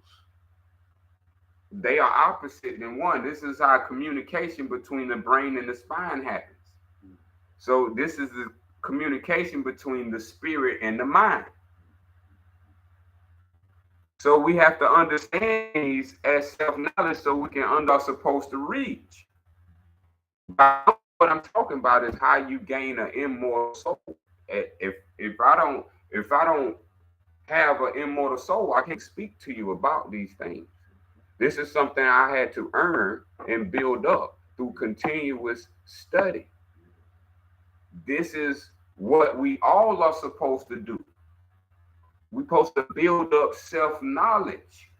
They are opposite than one. This is how communication between the brain and the spine happens. So this is the communication between the spirit and the mind. So we have to understand these as self-knowledge so we can are supposed to reach. What I'm talking about is how you gain an immortal soul. If I don't have an immortal soul, I can't speak to you about these things. This is something I had to earn and build up through continuous study. This is what we all are supposed to do. We're supposed to build up self-knowledge.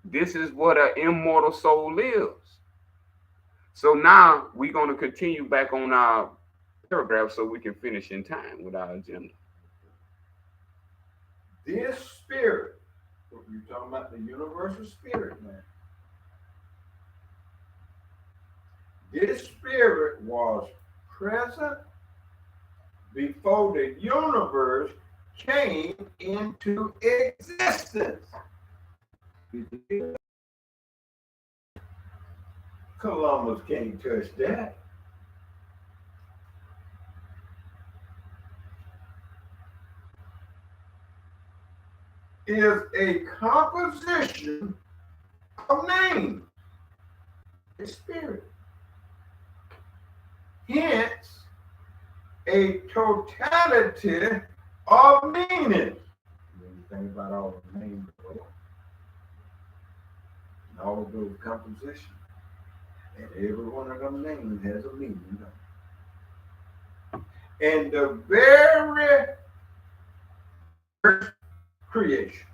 This is what an immortal soul is. So now we're going to continue back on our paragraph so we can finish in time with our agenda. This spirit, what you're talking about, the universal spirit, man. This spirit was present before the universe came into existence. Columbus can't touch that. Is a composition of names, a spirit. Hence, a totality of meaning. You think about all the names and all of those compositions. And every one of them names has a meaning. And the very first creation,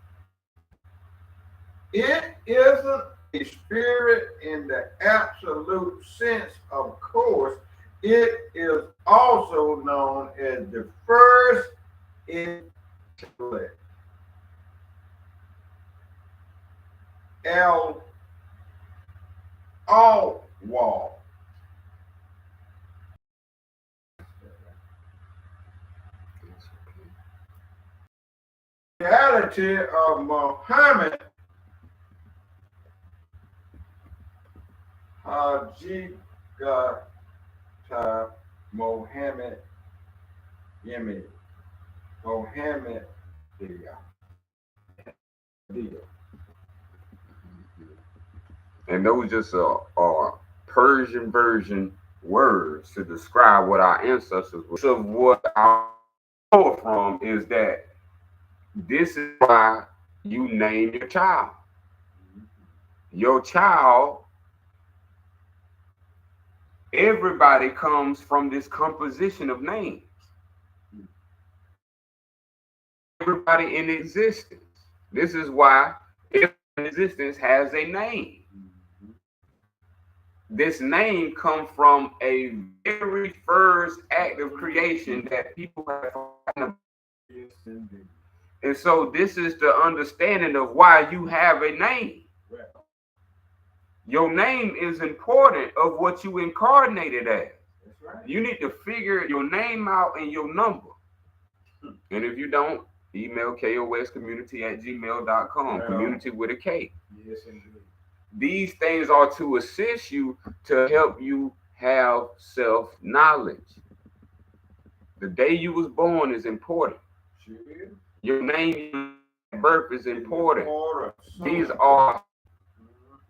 it isn't a spirit in the absolute sense, of course. It is also known as the first intellect. All wall. reality of Muhammad Hajigata Mohammed Yemen Mohammed Dia. And those just are Persian version words to describe what our ancestors were. So what I know from is that this is why you name your child. Your child, everybody comes from this composition of names. Everybody in existence. This is why every existence has a name. This name comes from a very first act of creation that people have forgotten about. And so this is the understanding of why you have a name. Your name is important of what you incarnated as. You need to figure your name out and your number. And if you don't, email K.O.S. Kommunity@gmail.com. Community with a K. Yes, indeed. These things are to assist you to help you have self-knowledge. The day you was born is important. Your name at birth is important. These are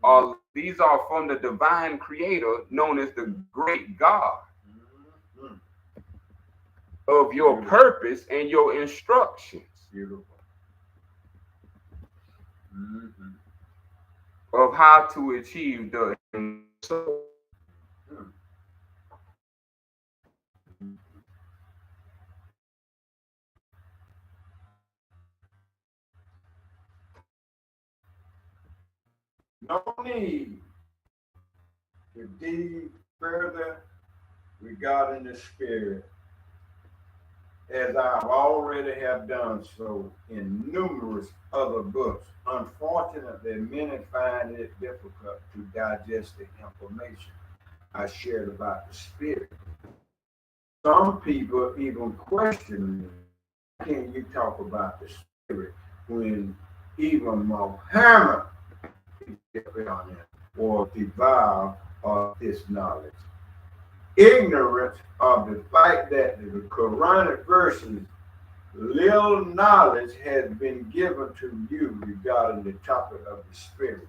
from the divine creator known as the great God of your purpose and your instructions. Of how to achieve the soul. No need to dig further regarding the spirit, as I've already have done so in numerous other books. Unfortunately, many find it difficult to digest the information I shared about the spirit. Some people even question me, can you talk about the spirit when even Muhammad was devoid of this knowledge? Ignorance of the fact that the Quranic verses, little knowledge has been given to you regarding the topic of the spirit,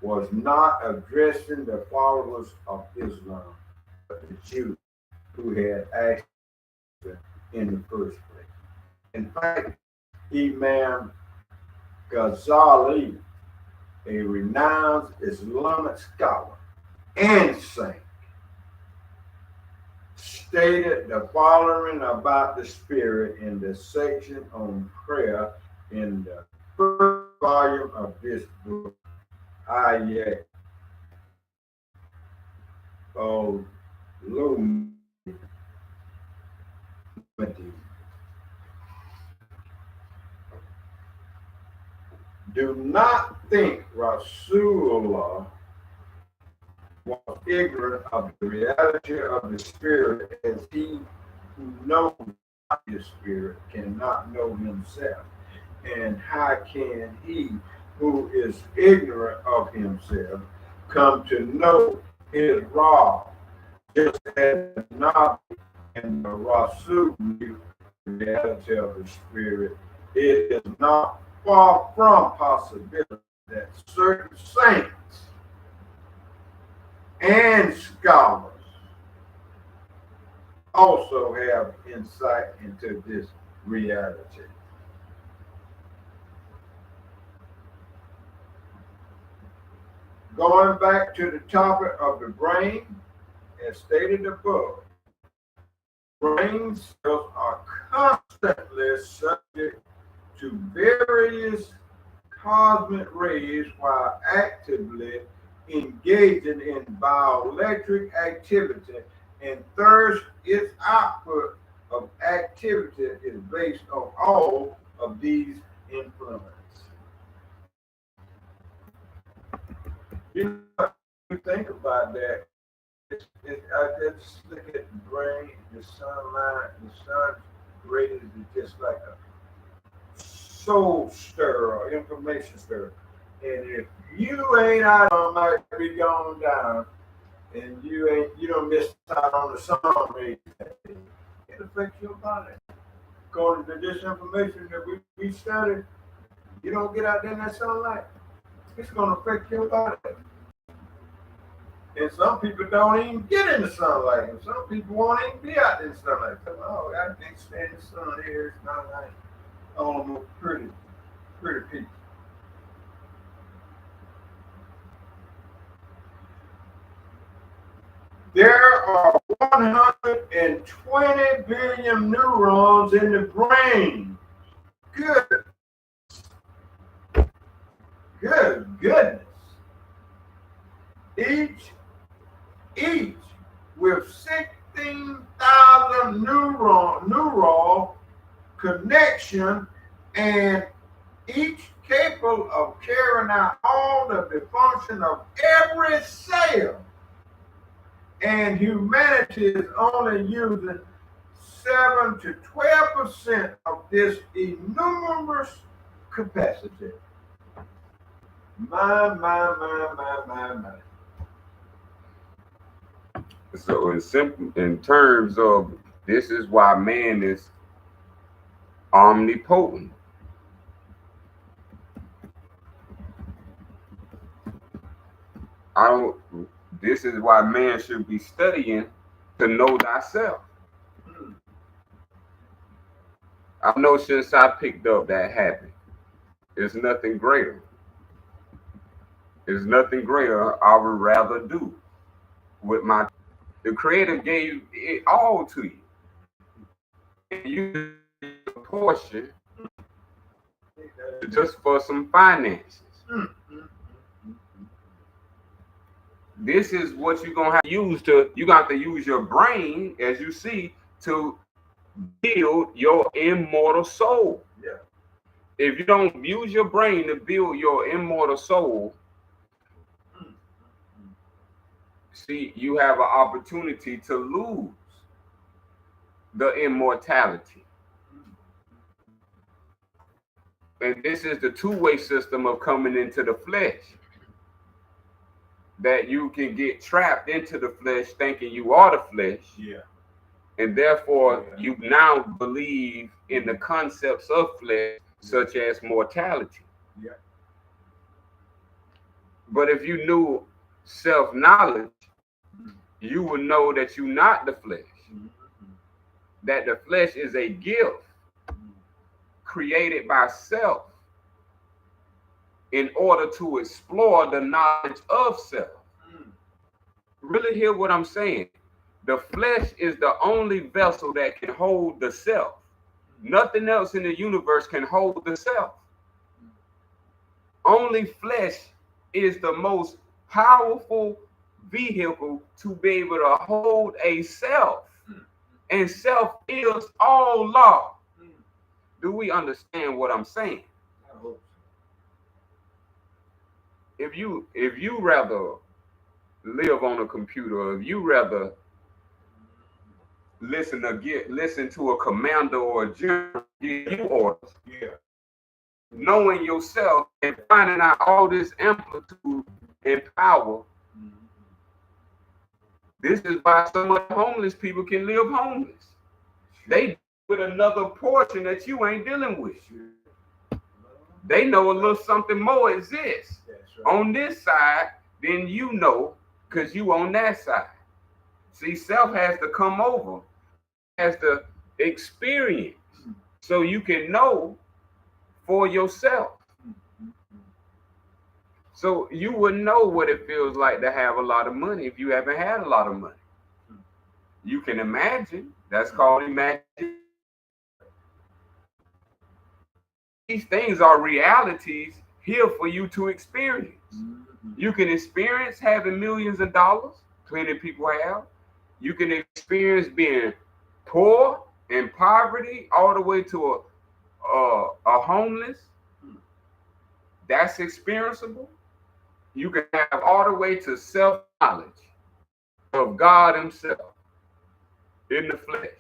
was not addressing the followers of Islam, but the Jews who had asked in the first place. In fact, Imam Ghazali, a renowned Islamic scholar and saint, stated the following about the spirit in the section on prayer in the first volume of this book, Ayat of Lumity. Do not think Rasulullah was ignorant of the reality of the spirit, as he who knows not his spirit cannot know himself. And how can he who is ignorant of himself come to know his Ra, just as the Nabi and the Rasul knew the reality of the spirit? It is not far from possibility that certain saints and scholars also have insight into this reality. Going back to the topic of the brain, as stated above, brain cells are constantly subject to various cosmic rays while actively engaging in bioelectric activity, and thus its output of activity is based on all of these influences. You know, you think about that. I just look at the brain, the sunlight, the sun's rays is just like a soul stirrer, information stirrer. And if you ain't out on might be going down and you don't miss out on the sun rays, it affects your body. According to this information that we studied, you don't get out there in that sunlight, it's gonna affect your body. And some people don't even get in the sunlight. And some people won't even be out in the sunlight. Tell them, oh, I can't stand the sun here. It's not like all the pretty people. There are 120 billion neurons in the brain. Good, goodness. Each with 16,000 neural connection, and each capable of carrying out all the function of every cell. And humanity is only using 7 to 12% of this enormous capacity. My. So in simple, in terms of this is why man is omnipotent. I don't. This is why man should be studying to know thyself. I know since I picked up that habit, it's nothing greater. There's nothing greater I would rather do with my. The Creator gave it all to you. And you a portion just for some finances. This is what you're gonna have to use to. You got to use your brain, as you see, to build your immortal soul. Yeah. If you don't use your brain to build your immortal soul, see, you have an opportunity to lose the immortality. And this is the two-way system of coming into the flesh. That you can get trapped into the flesh thinking you are the flesh. Yeah. And therefore, you now believe in the concepts of flesh, such as mortality. Yeah. But if you knew self-knowledge, you would know that you're not the flesh. That the flesh is a gift created by self in order to explore the knowledge of self. Really hear what I'm saying? The flesh is the only vessel that can hold the self. Nothing else in the universe can hold the self. Only flesh is the most powerful vehicle to be able to hold a self. And self is all law. Do we understand what I'm saying? I hope so. If you rather live on a computer, or if you rather listen to a commander or a general give you orders, knowing yourself and finding out all this amplitude and power. This is why some of the homeless people can live homeless. They with another portion that you ain't dealing with. They know a little something more exists on this side than you know, because you on that side. See, self has to come over, has to experience, so you can know for yourself. So you wouldn't know what it feels like to have a lot of money if you haven't had a lot of money. You can imagine. That's called imagination. These things are realities here for you to experience. You can experience having millions of dollars. Plenty of people have. You can experience being poor and poverty all the way to a homeless. That's experienceable. You can have all the way to self-knowledge of God himself in the flesh.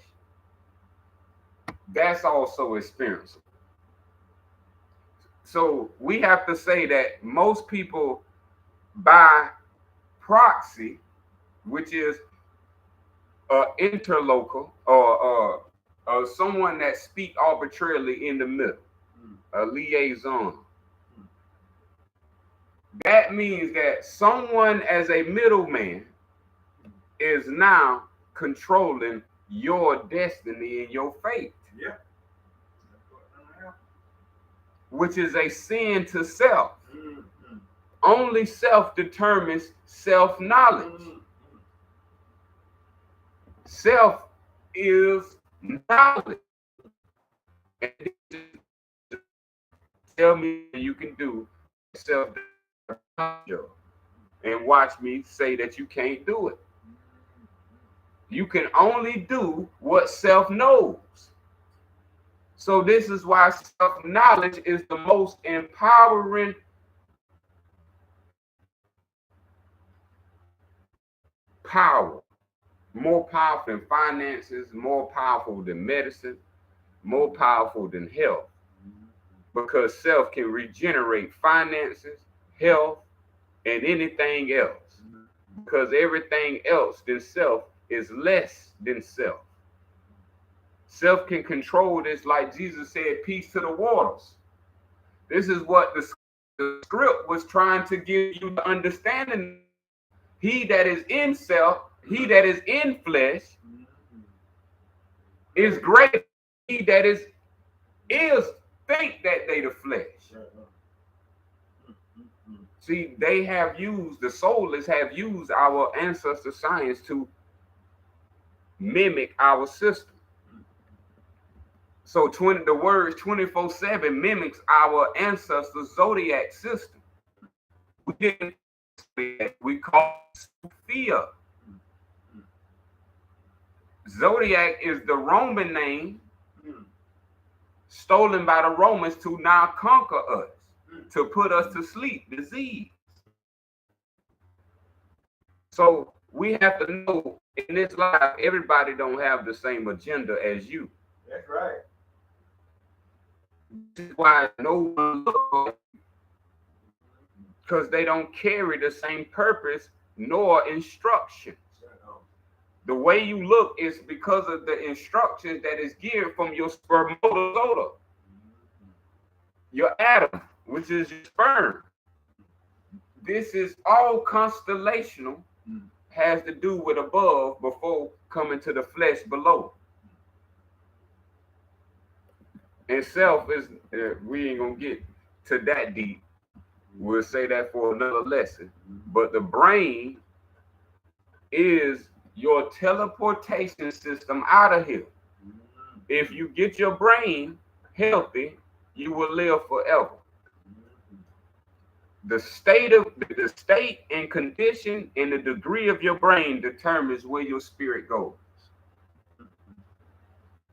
That's also experienceable. So we have to say that most people by proxy, which is interlocal or someone that speak arbitrarily in the middle, a liaison. That means that someone as a middleman is now controlling your destiny and your fate. Yeah. Which is a sin to self. Only self determines self knowledge. Self is knowledge. And tell me you can do self and watch me say that you can't do it. You can only do what self knows. So this is why self-knowledge is the most empowering power. More powerful than finances, more powerful than medicine, more powerful than health. Because self can regenerate finances, health, and anything else. Because everything else than self is less than self. Self can control this, like Jesus said, peace to the waters. This is what the script was trying to give you the understanding. He that is in self, he that is in flesh, is greater. He that is think that they the flesh. See, they have used, the soulless have used our ancestor science to mimic our system. So the words 24/7 mimics our ancestors' zodiac system. We call it Sufian. Zodiac is the Roman name stolen by the Romans to now conquer us, to put us to sleep, disease. So we have to know in this life, everybody don't have the same agenda as you. That's right. This is why no one looks, because they don't carry the same purpose nor instructions. The way you look is because of the instructions that is geared from your spermatozoa, your atom, which is your sperm. This is all constellational, has to do with above before coming to the flesh below. And self is, we ain't gonna get to that deep. We'll say that for another lesson. But the brain is your teleportation system out of here. If you get your brain healthy, you will live forever. The state and condition and the degree of your brain determines where your spirit goes.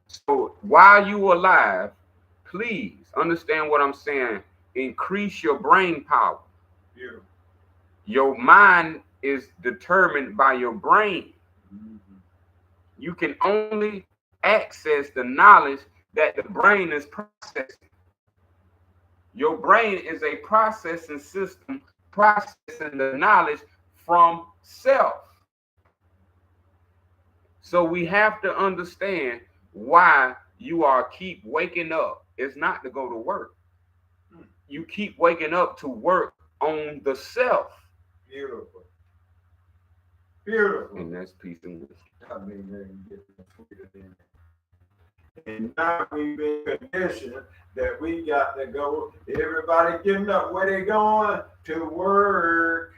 So while you are alive, please understand what I'm saying. Increase your brain power. Yeah. Your mind is determined by your brain. You can only access the knowledge that the brain is processing. Your brain is a processing system, processing the knowledge from self. So we have to understand why you are keep waking up. It's not to go to work. You keep waking up to work on the self. Beautiful. Beautiful. And that's peace and wisdom. I mean, and now we've been conditioned that we got to go, everybody getting up, where they going? To work.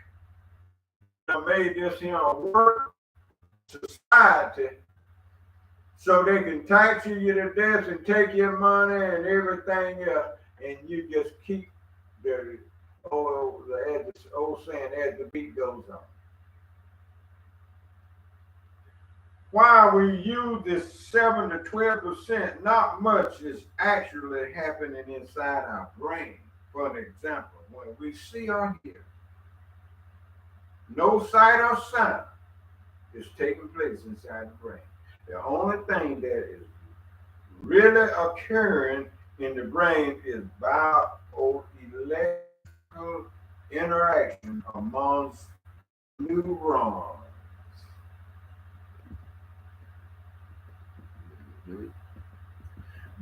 I made this work society so they can tax you to death and take your money and everything else, and you just keep the old saying, as the beat goes on. While we use this 7 to 12%, not much is actually happening inside our brain. For an example, when we see or hear, no sight or sound is taking place inside the brain. The only thing that is really occurring in the brain is or electrical interaction amongst neurons.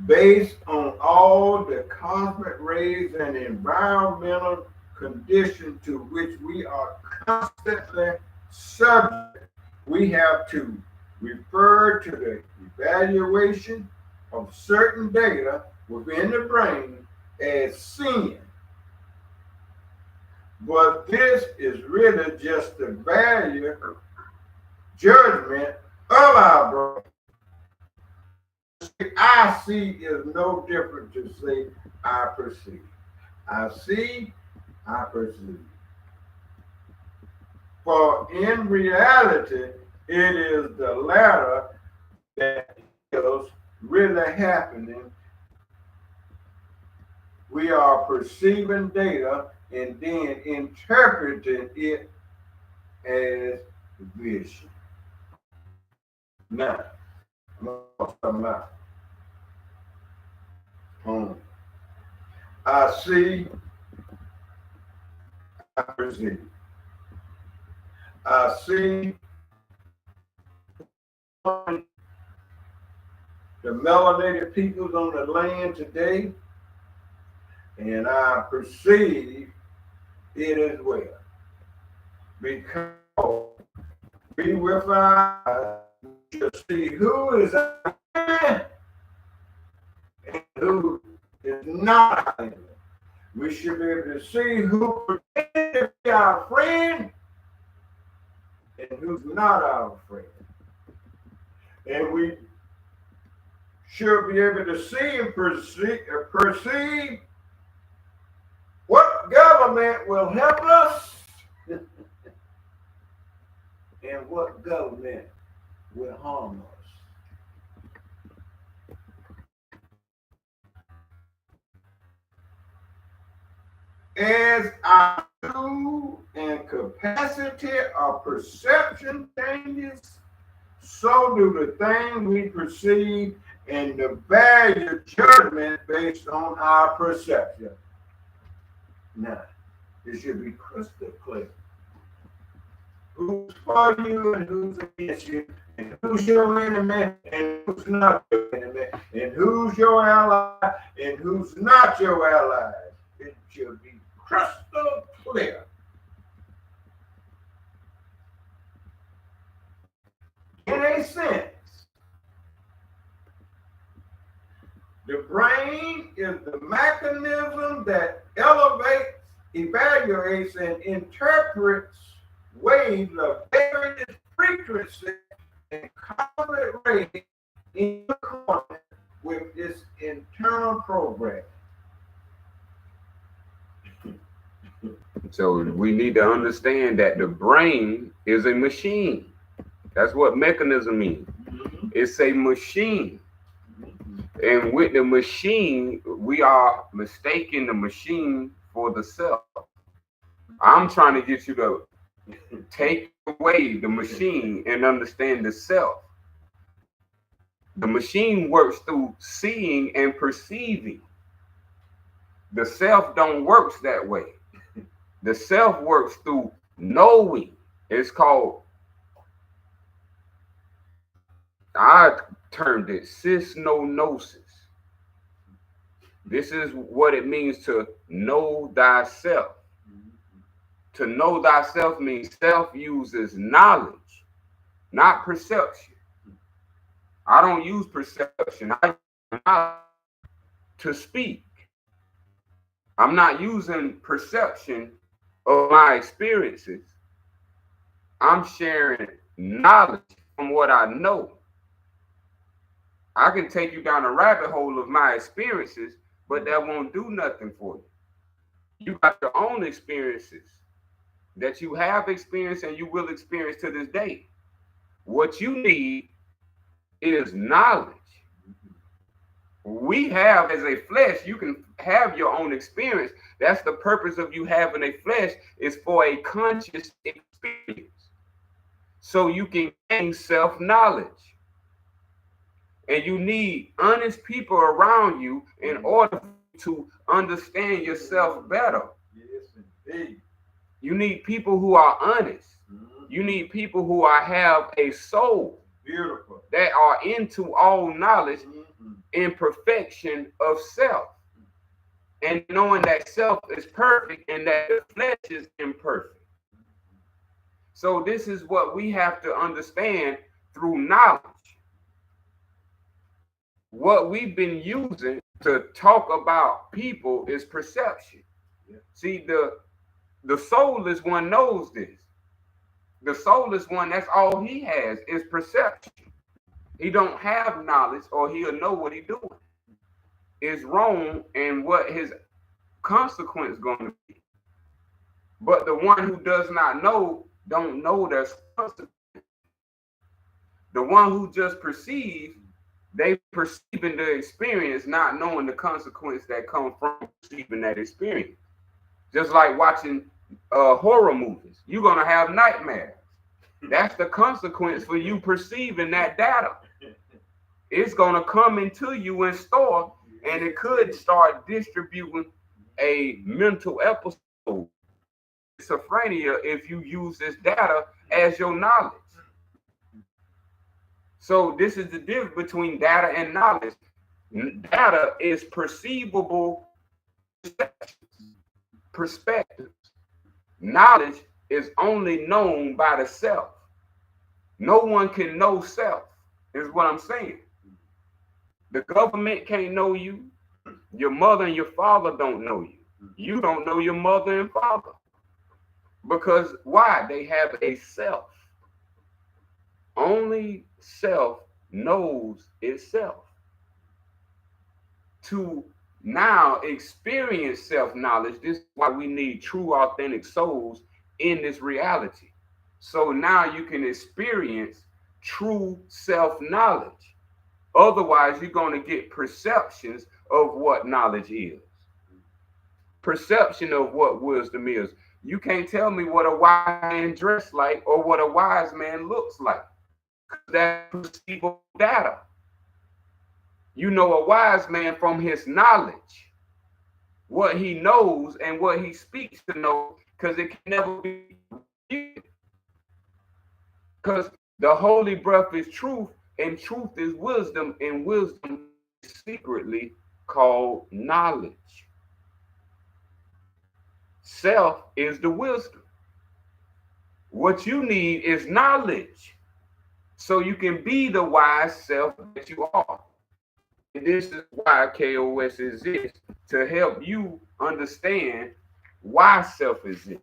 Based on all the cosmic rays and environmental conditions to which we are constantly subject, we have to refer to the evaluation of certain data within the brain as seeing. But this is really just the value judgment of our brain. I see is no different to say I perceive. I see, I perceive. For in reality, it is the latter that is really happening. We are perceiving data and then interpreting it as vision. Now, I'm talking about I see, I perceive. I see the melanated peoples on the land today, and I perceive it as well. Because we with our eyes should see who is our friend and who is not our enemy. We should be able to see who pretends to be our friend and who's not our friend. And we should be able to see and perceive what government will help us and what government will harm us. As our tool and capacity of perception changes, so do the things we perceive and the value judgment based on our perception. Now, it should be crystal clear. Who's for you and who's against you, and who's your enemy and who's not your enemy, and who's your ally and who's not your ally. It should be crystal clear. In a sense, the brain is the mechanism that elevates, evaluates, and interprets waves of various frequency and cosmic rays in accordance with its internal program. So we need to understand that the brain is a machine. That's what mechanism means. Mm-hmm. It's a machine. And with the machine, we are mistaking the machine for the self. I'm trying to get you to take away the machine and understand the self. The machine works through seeing and perceiving. The self don't works that way. The self works through knowing. It's called, I termed it cisnonosis. This is what it means to know thyself. To know thyself means self uses knowledge, not perception. I don't use perception. I use knowledge to speak. I'm not using perception of my experiences. I'm sharing knowledge from what I know. I can take you down a rabbit hole of my experiences, but that won't do nothing for you. You got your own experiences that you have experienced and you will experience to this day. What you need is knowledge. We have as a flesh, you can have your own experience. That's the purpose of you having a flesh, is for a conscious experience. So you can gain self-knowledge. And you need honest people around you in order for to understand yourself better. Yes, indeed. You need people who are honest. Mhm. You need people who have a soul Beautiful. that are into all knowledge Mhm. and perfection of self, and knowing that self is perfect and that the flesh is imperfect. So this is what we have to understand through knowledge. What we've been using to talk about people is perception. Yeah. See, the soulless one knows this. The soulless one, that's all he has is perception. He don't have knowledge, or he'll know what he's doing is wrong and what his consequence is going to be. But the one who does not know don't know there's consequence. The one who just perceives, they perceiving the experience, not knowing the consequence that comes from perceiving that experience. Just like watching horror movies, you're gonna have nightmares. That's the consequence for you perceiving that data. It's gonna come into you in store, and it could start distributing a mental episode, schizophrenia, if you use this data as your knowledge. So this is the difference between data and knowledge. Data is perceivable perspectives. Knowledge is only known by the self. No one can know self, is what I'm saying. The government can't know you. Your mother and your father don't know you. You don't know your mother and father. Because why? They have a self. Only self knows itself. To now experience self-knowledge, this is why we need true, authentic souls in this reality. So now you can experience true self-knowledge. Otherwise, you're going to get perceptions of what knowledge is, perception of what wisdom is. You can't tell me what a wise man dressed like or what a wise man looks like. That's perceivable data. You know a wise man from his knowledge, what he knows and what he speaks to know, because it can never be refuted. Because the holy breath is truth, and truth is wisdom, and wisdom is secretly called knowledge. Self is the wisdom. What you need is knowledge, so you can be the wise self that you are. And this is why K.O.S. exists, to help you understand why self exists.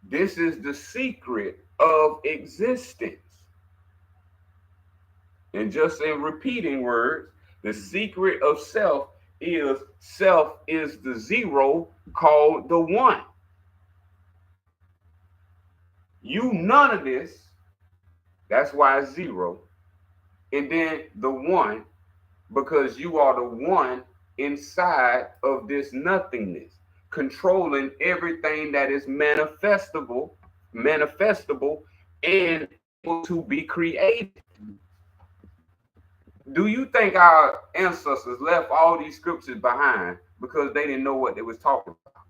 This is the secret of existence. And just in repeating words, the secret of self is the zero called the one. You none of this, that's why it's zero. And then the one, because you are the one inside of this nothingness, controlling everything that is manifestable, and able to be created. Do you think our ancestors left all these scriptures behind because they didn't know what they was talking about?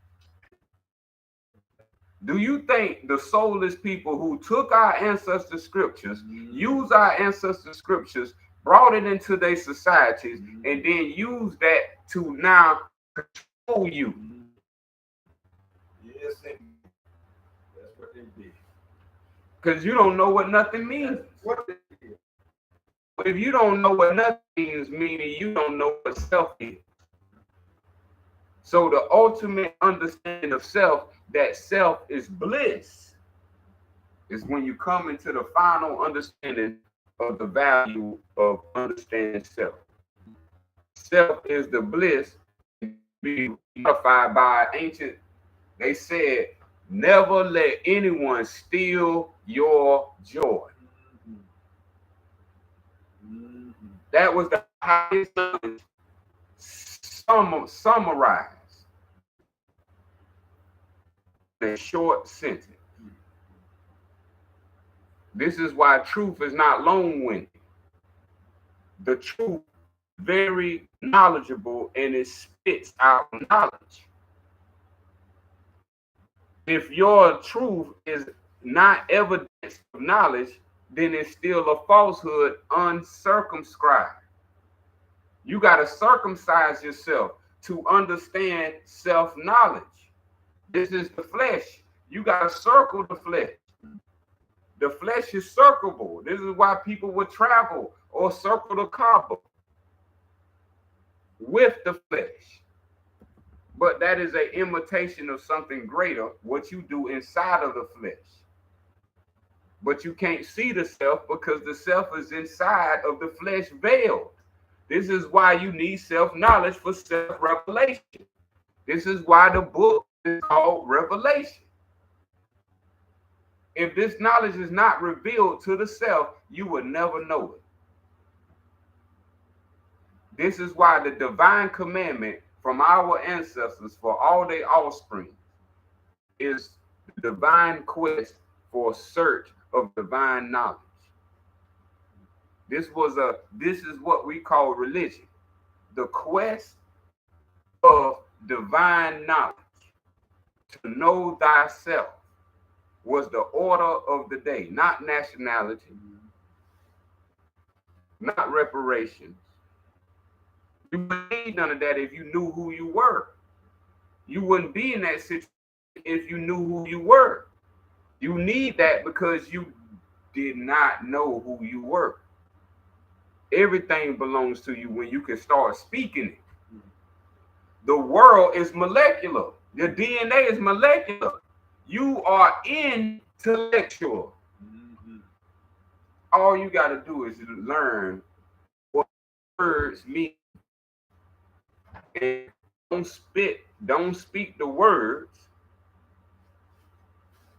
Do you think the soulless people who took our ancestors' scriptures, used our ancestors' scriptures, brought it into their societies, and then used that to now control you? Yes, indeed. That's what they did. Because you don't know what nothing means. What they did. If you don't know what nothing means, meaning you don't know what self is. So the ultimate understanding of self, that self is bliss, is when you come into the final understanding of the value of understanding self. Self is the bliss, be modified by ancient. They said, never let anyone steal your joy. That was the highest summarized in a short sentence. This is why truth is not long-winded. The truth very knowledgeable and it spits out knowledge. If your truth is not evidence of knowledge, then it's still a falsehood uncircumscribed. You got to circumcise yourself to understand self-knowledge. This is the flesh. You got to circle the flesh. The flesh is circleable. This is why people would travel or circle the Kaaba with the flesh. But that is an imitation of something greater, what you do inside of the flesh. But you can't see the self because the self is inside of the flesh veiled. This is why you need self-knowledge for self-revelation. This is why the book is called Revelation. If this knowledge is not revealed to the self, you will never know it. This is why the divine commandment from our ancestors for all their offspring is the divine quest for search of divine knowledge. This is what we call religion. The quest of divine knowledge. To know thyself was the order of the day, not nationality, not reparations. You wouldn't need none of that if you knew who you were. You wouldn't be in that situation if you knew who you were. You need that because you did not know who you were. Everything belongs to you when you can start speaking it. The world is molecular. Your DNA is molecular. You are intellectual. All you got to do is learn what words mean. And don't speak the words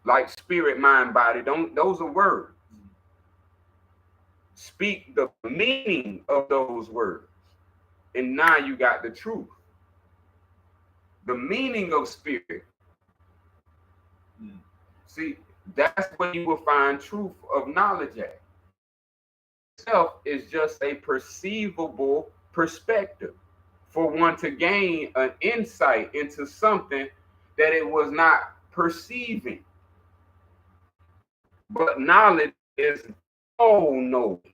like spirit, mind, body. Those are words. Speak the meaning of those words. And now you got the truth. The meaning of spirit. See, that's where you will find truth of knowledge at. Itself is just a perceivable perspective for one to gain an insight into something that it was not perceiving. But knowledge is all knowing.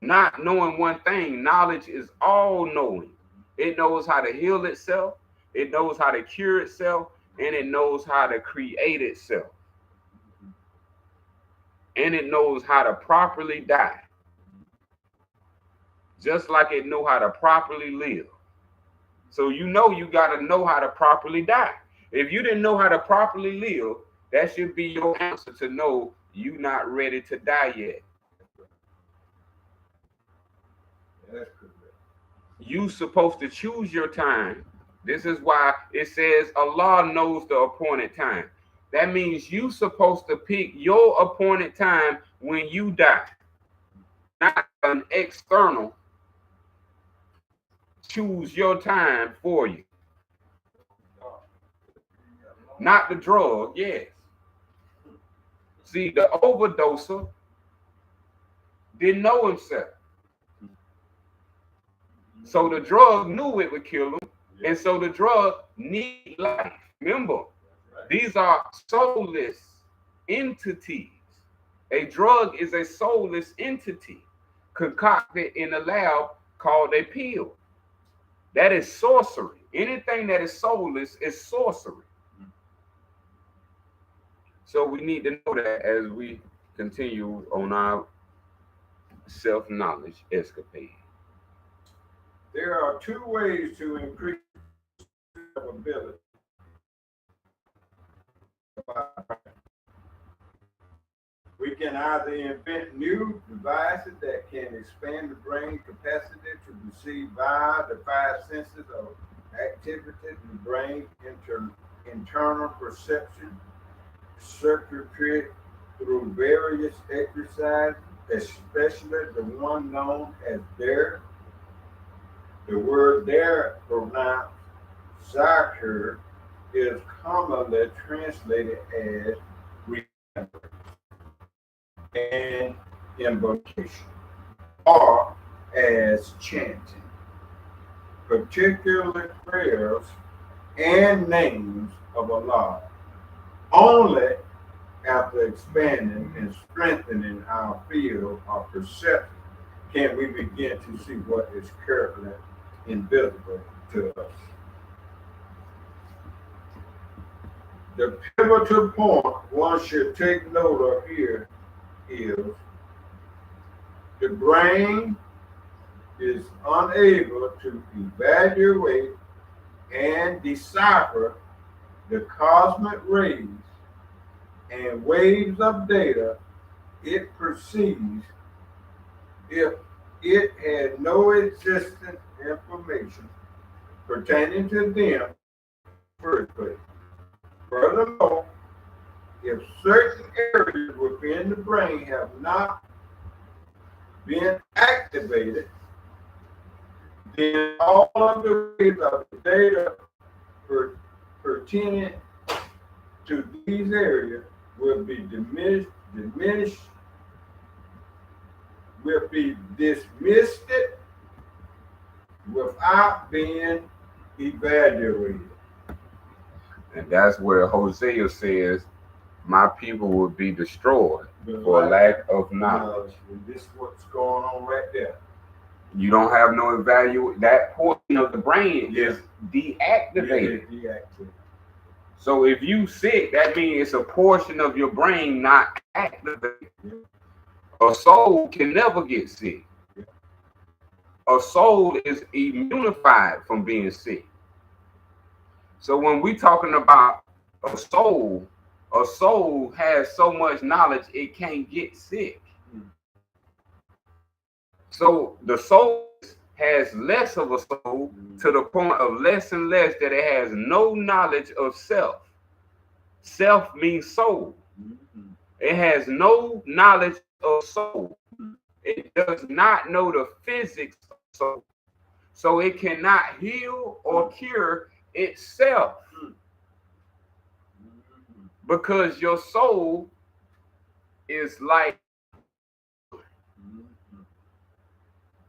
Not knowing one thing, knowledge is all knowing. It knows how to heal itself, it knows how to cure itself, and it knows how to create itself. And it knows how to properly die. Just like it know how to properly live. So you got to know how to properly die. If you didn't know how to properly live, that should be your answer to know you're not ready to die yet. That's correct. You supposed to choose your time. This is why it says Allah knows the appointed time. That means you supposed to pick your appointed time when you die. Not an external choose your time for you. Not the drug, yes. See, the overdoser didn't know himself. So the drug knew it would kill him. And so the drug need life. Remember, these are soulless entities. A drug is a soulless entity concocted in a lab called a pill. That is sorcery. Anything that is soulless is sorcery. So we need to know that as we continue on our self-knowledge escapade. There are two ways to increase ability. We can either invent new devices that can expand the brain capacity to perceive via the five senses of activity in the brain, internal perception, circuitry through various exercises, especially the one known as dare. The word dare, pronounced zakir, is commonly translated as remembrance and invocation, or as chanting, particular prayers and names of Allah. Only after expanding and strengthening our field of perception can we begin to see what is currently invisible to us. The pivotal point one should take note of here is the brain is unable to evaluate and decipher the cosmic rays and waves of data it perceives if it had no existing information pertaining to them in the first place. Furthermore, if certain areas within the brain have not been activated, then all of the waves of the data pertaining to these areas will be diminished, will be dismissed without being evaluated. And that's where Hosea says, my people will be destroyed for lack of knowledge. This is what's going on right there. You don't have no that portion of the brain is deactivated. So if you sick, that means it's a portion of your brain not activated. A soul can never get sick. A soul is immunified from being sick. So when we talking about a soul has so much knowledge it can't get sick. So the soul has less of a soul to the point of less and less that it has no knowledge of self. Self means soul. It has no knowledge of soul. It does not know the physics of soul. So it cannot heal or cure itself. Because your soul is like,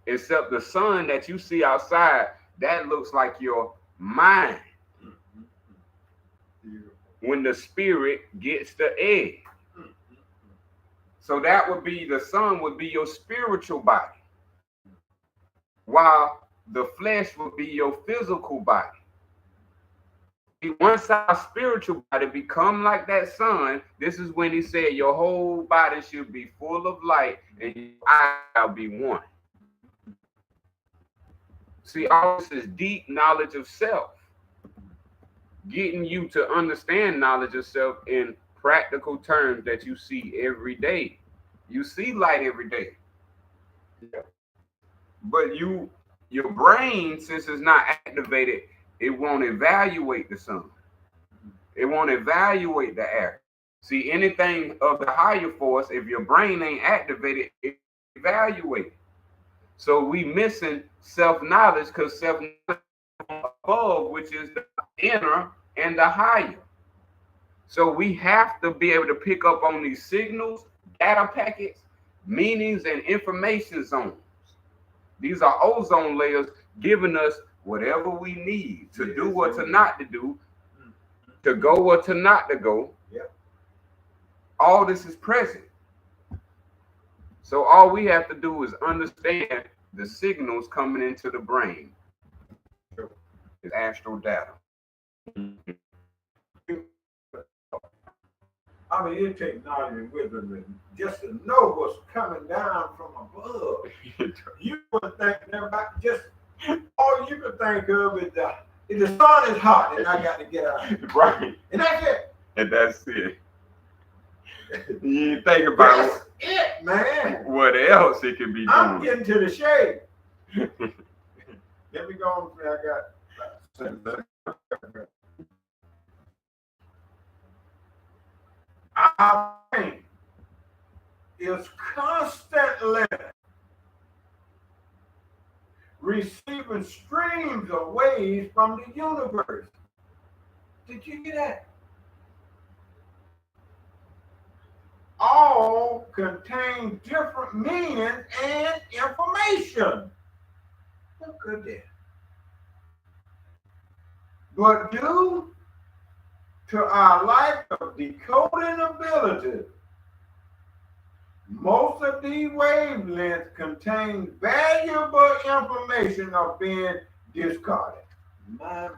except the sun that you see outside, that looks like your mind. When the spirit gets the egg. So that would be, the sun would be your spiritual body, while the flesh would be your physical body. Once our spiritual body become like that sun, this is when he said your whole body should be full of light and your eyes shall be one. See, all this is deep knowledge of self, getting you to understand knowledge of self in practical terms that you see every day. You see light every day. But your brain, since it's not activated, it won't evaluate the sun. It won't evaluate the air. See, anything of the higher force, if your brain ain't activated, it evaluate. So we missing self-knowledge, because self-knowledge above, which is the inner and the higher. So we have to be able to pick up on these signals, data packets, meanings, and information zones. These are ozone layers giving us whatever we need to do or to not to do, to go or to not to go. All this is present. So all we have to do is understand the signals coming into the brain. It's astral data. I mean, it takes knowledge and wisdom just to know what's coming down from above. You would think about just all you can think of is the sun is hot and I got to get out. Right. And that's it. And that's it. You think about that's it, man. What else it can be doing. I'm getting to the shade. Let me go on. I got. Our brain is constantly receiving streams of waves from the universe. Did you get that? All contain different meanings and information. Look at that. But due to our lack of decoding ability, most of these wavelengths contain valuable information of being discarded. My.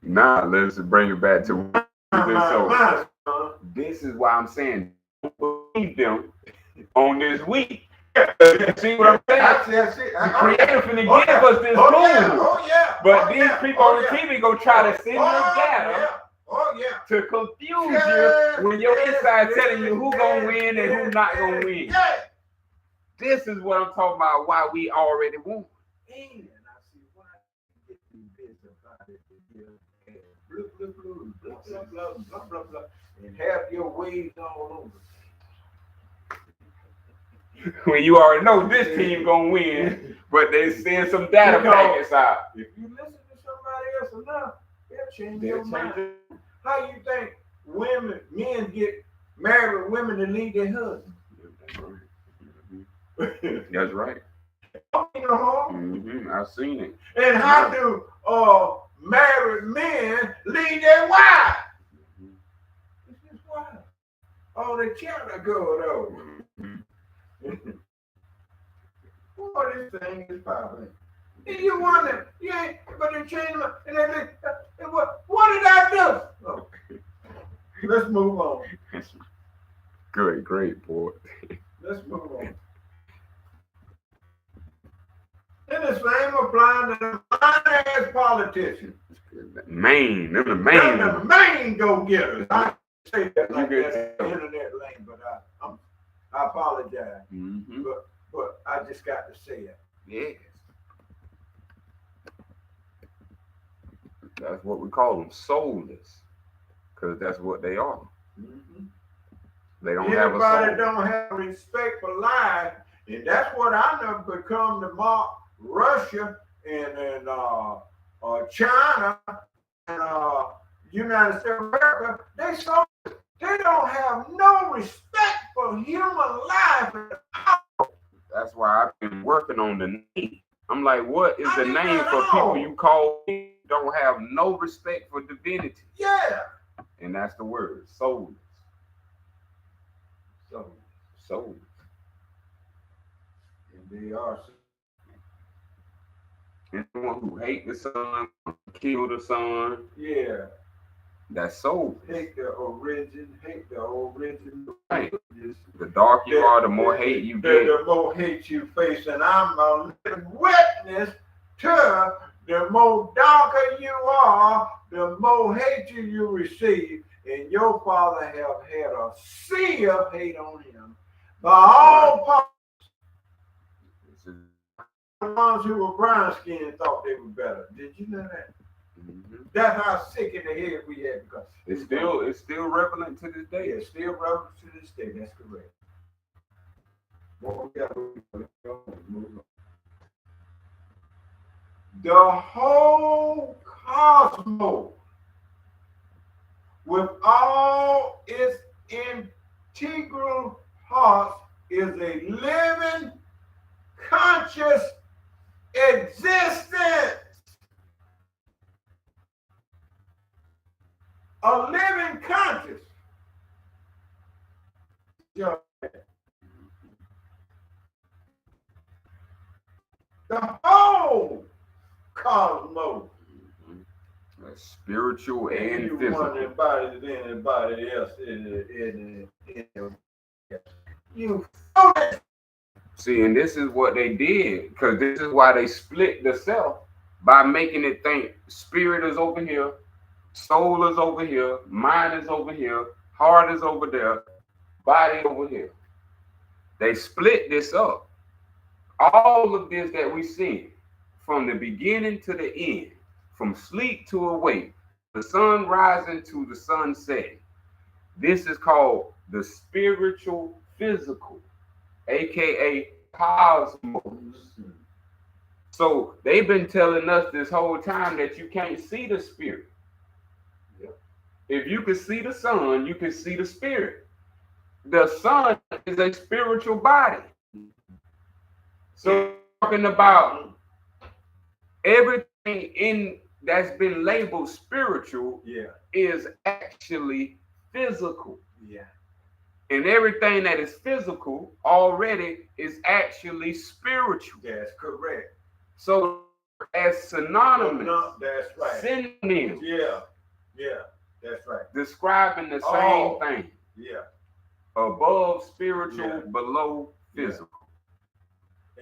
Now let's bring it back to so this is why I'm saying don't believe them on this week. See what I'm saying? The creator finna give us this tool. But these people on the TV go try to send you data to confuse you when your inside telling you who gonna win and who not gonna win. This is what I'm talking about, why we already won. And I see why you get this about it. Blah, blah, blah, blah, blah, blah, blah, blah, and have your waves all over. When you already know this team gonna win, but they send some data packets out. If you listen to somebody else enough, they'll change your mind. How you think men get married with women to lead their husbands? That's right. I've seen it. And how do married men lead their wives? It's just wild. All the children going over. Boy, this thing is popping. And you wonder, but they changed my, and what did I do? Oh. Let's move on. Great, boy. Let's move on. And the same applying to the fine-ass politicians. The main go-getters. I say that like that internet lane, but I apologize. But I just got to say it. Yes. That's what we call them, soulless. Because that's what they are. They don't have a soul. Anybody don't have respect for life, and that's what I know become the mark. Russia and China and United States of America, they don't have no respect for human life at all. That's why I've been working on the name. I'm like, what is the name for people you call don't have no respect for divinity? Yeah. And that's the word, soulless. Soulless. And they are. Anyone who hate the son, kill the son. Yeah. That's soul. Hate the origin. Right. The darker you are, the more hate you get. The more hate you face. And I'm a living witness to the more darker you are, the more hatred you receive. And your father have had a sea of hate on him by all parts. The ones who were brown skinned thought they were better. Did you know that? That's how sick in the head we had because it's still relevant to this day. Yeah, it's still relevant to this day. That's correct. The whole cosmos, with all its integral parts, is a living, conscious existence. A living conscious. The whole cosmos. Spiritual and physical. Anybody else you see, and this is what they did, because this is why they split the self by making it think spirit is over here, soul is over here, mind is over here, heart is over there, body over here. They split this up. All of this that we see from the beginning to the end, from sleep to awake, the sun rising to the sun setting. This is called the spiritual physical, aka cosmos. So they've been telling us this whole time that you can't see the spirit. If you can see the sun, you can see the spirit. the sun is a spiritual body. So talking about everything in that's been labeled spiritual is actually physical. Yeah. And everything that is physical already is actually spiritual. That's correct. So as synonymous, that's right. synonyms. Yeah. Yeah. That's right. Describing the same thing. Yeah. Above spiritual, below physical.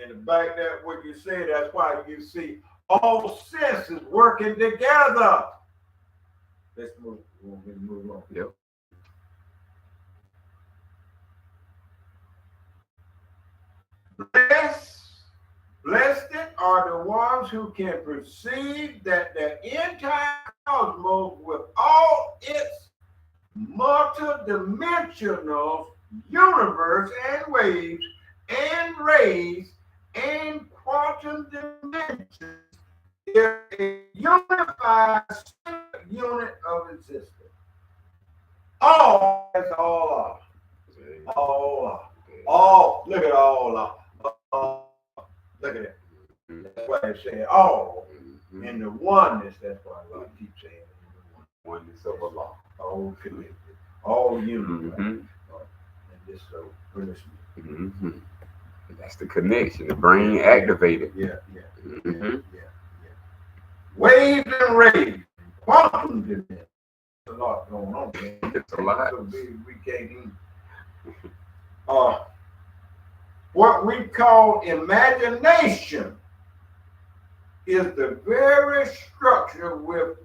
And to back that what you say, that's why you see all senses working together. Let's move on. Yep. Blessed are the ones who can perceive that the entire cosmos with all its multidimensional universe and waves and rays and quantum dimensions is a unified unit of existence. All is all are. All are. All, look at all are. Look at it. That's why they say all in the oneness. That's why I keep saying oneness of Allah. All connected. All unified. And this so That's the connection. The brain activated. Yeah. Waves and rays. Quantum dimension. A lot going on. It's a lot. So big we can't even. What we call imagination is the very structure with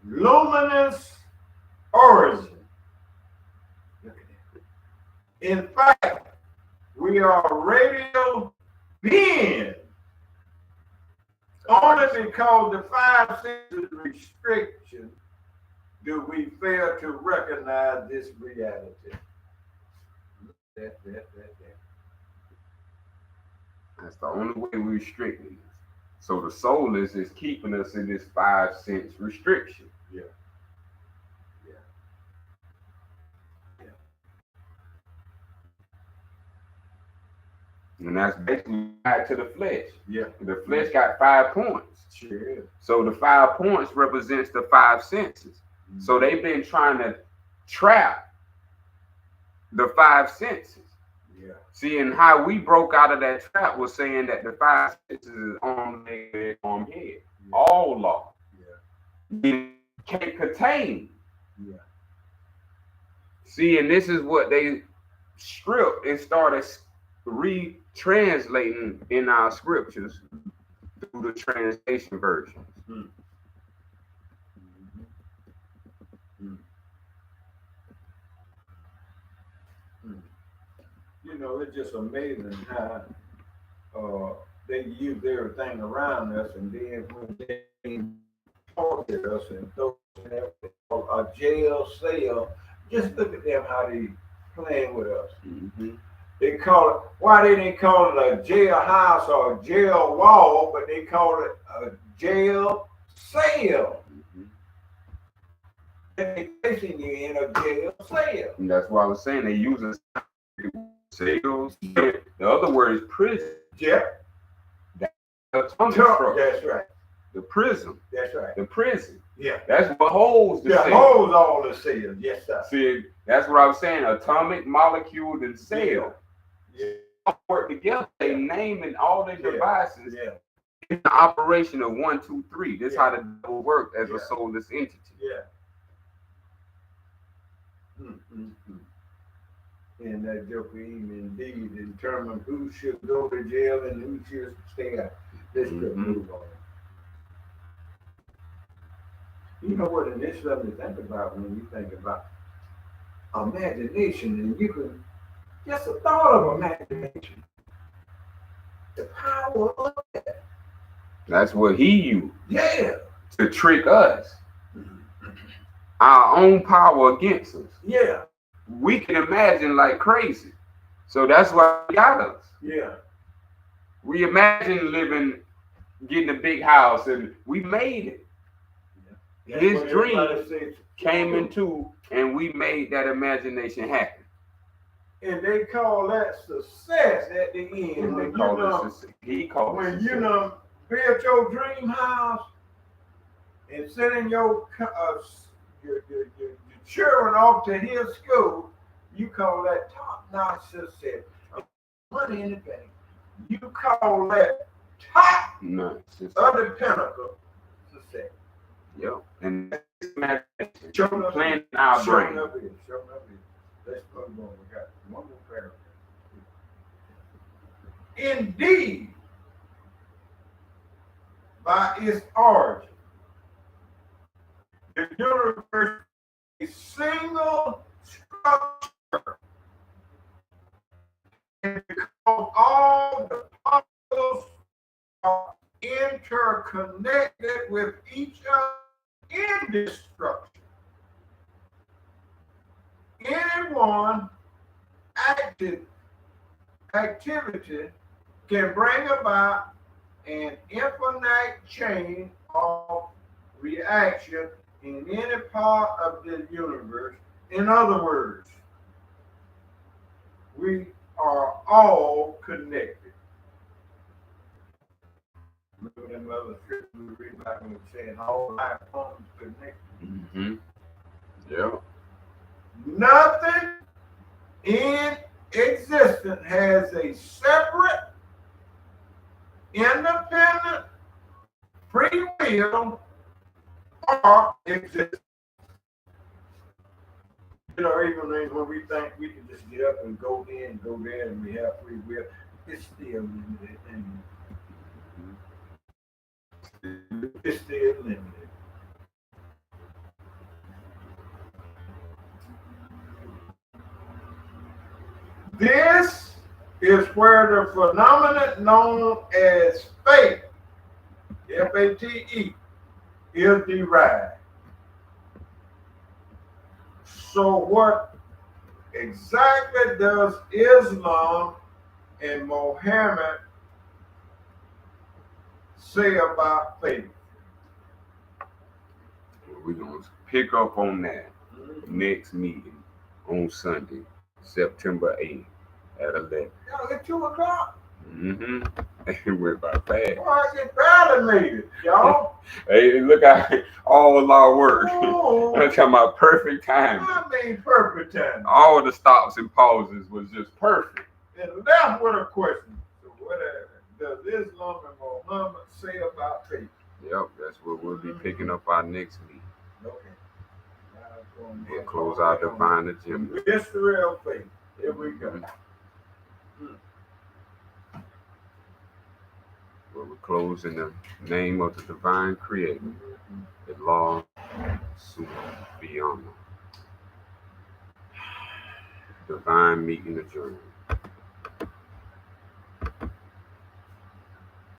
luminous origin. Look at that. In fact, we are radio beings. Only because the five senses restriction do we fail to recognize this reality. That. That's the only way we're restricting us. So the soul is keeping us in this 5 sense restriction. Yeah. And that's basically tied to the flesh. Yeah. The flesh got 5 points. Sure. So the 5 points represents the 5 senses. So they've been trying to trap the 5 senses. Yeah. See, and how we broke out of that trap was saying that the 5 senses is arm, leg, arm, head. Yeah. All law. Yeah. It can't contain. Yeah. See, and this is what they stripped and started retranslating in our scriptures through the translation versions. You know, it's just amazing how they use everything around us, and then when they target us and throw a jail cell, just look at them how they playing with us. They call it, why they didn't call it a jailhouse or a jail wall, but they call it a jail cell. They're placing you in a jail cell. And that's why I was saying they use cells. The other word is prison. Yeah. That's right. The prison. That's right. The prison. Yeah. That's what holds the cell. Holds all the cells. Yes, sir. See, that's what I was saying. Atomic, molecule, and cell. Yeah. Work together. They naming all their devices. Yeah. In the operation of 1, 2, 3. This is how the devil works as a soulless entity. Yeah. And that joker even indeed determine who should go to jail and who should stay out. This could move on. You know what? And it's something to think about when you think about imagination, and you can just a thought of imagination. The power of that. That's what he used. Yeah. To trick us. Our own power against us. Yeah. We can imagine like crazy. So that's why he got us. Yeah. We imagine getting a big house, and we made it. Yeah. His dream came into, and we made that imagination happen. And they call that success at the end. And they When call you know, it success. He called it when success. you know, build your dream house and sending your children off to his school, you call that top-notch success. Money in the bank. You call that top No, of the pinnacle success. yeah. And that's imagination. Showing up Playing in our Showing brain. up here. Showing up here. Let's move on. We got one more paragraph. Indeed, by its origin, the universe is a single structure, and because all the particles are interconnected with each other in this structure, any one activity can bring about an infinite chain of reaction in any part of the universe. In other words, we are all connected. Remember them other scriptures we read back when we saying all life forms connected. Mm-hmm. Yeah. Nothing in existence has a separate, independent, free will or existence. You know, even when we think we can just get up and go there and go there and we have free will, it's still limited. And it's still limited. This is where the phenomenon known as fate, F-A-T-E, is derived. So what exactly does Islam and Mohammed say about faith? We're going to pick up on that next meeting on Sunday, September 8th at 11. Y'all at 2 o'clock? Mm-hmm. It went by fast. Boy, I get barely made it, y'all. Hey, look at all our work. Oh, I'm talking about perfect timing. I mean perfect time. All the stops and pauses was just perfect. And that's what a question. So what does Islam and Muhammad say about faith? Yep, that's what we'll be picking up our next meeting. Okay. We'll close our divine agenda. The mystery of faith. Here we go. We'll close in the name of the divine creator, Allah Sufian. Divine meeting adjourned.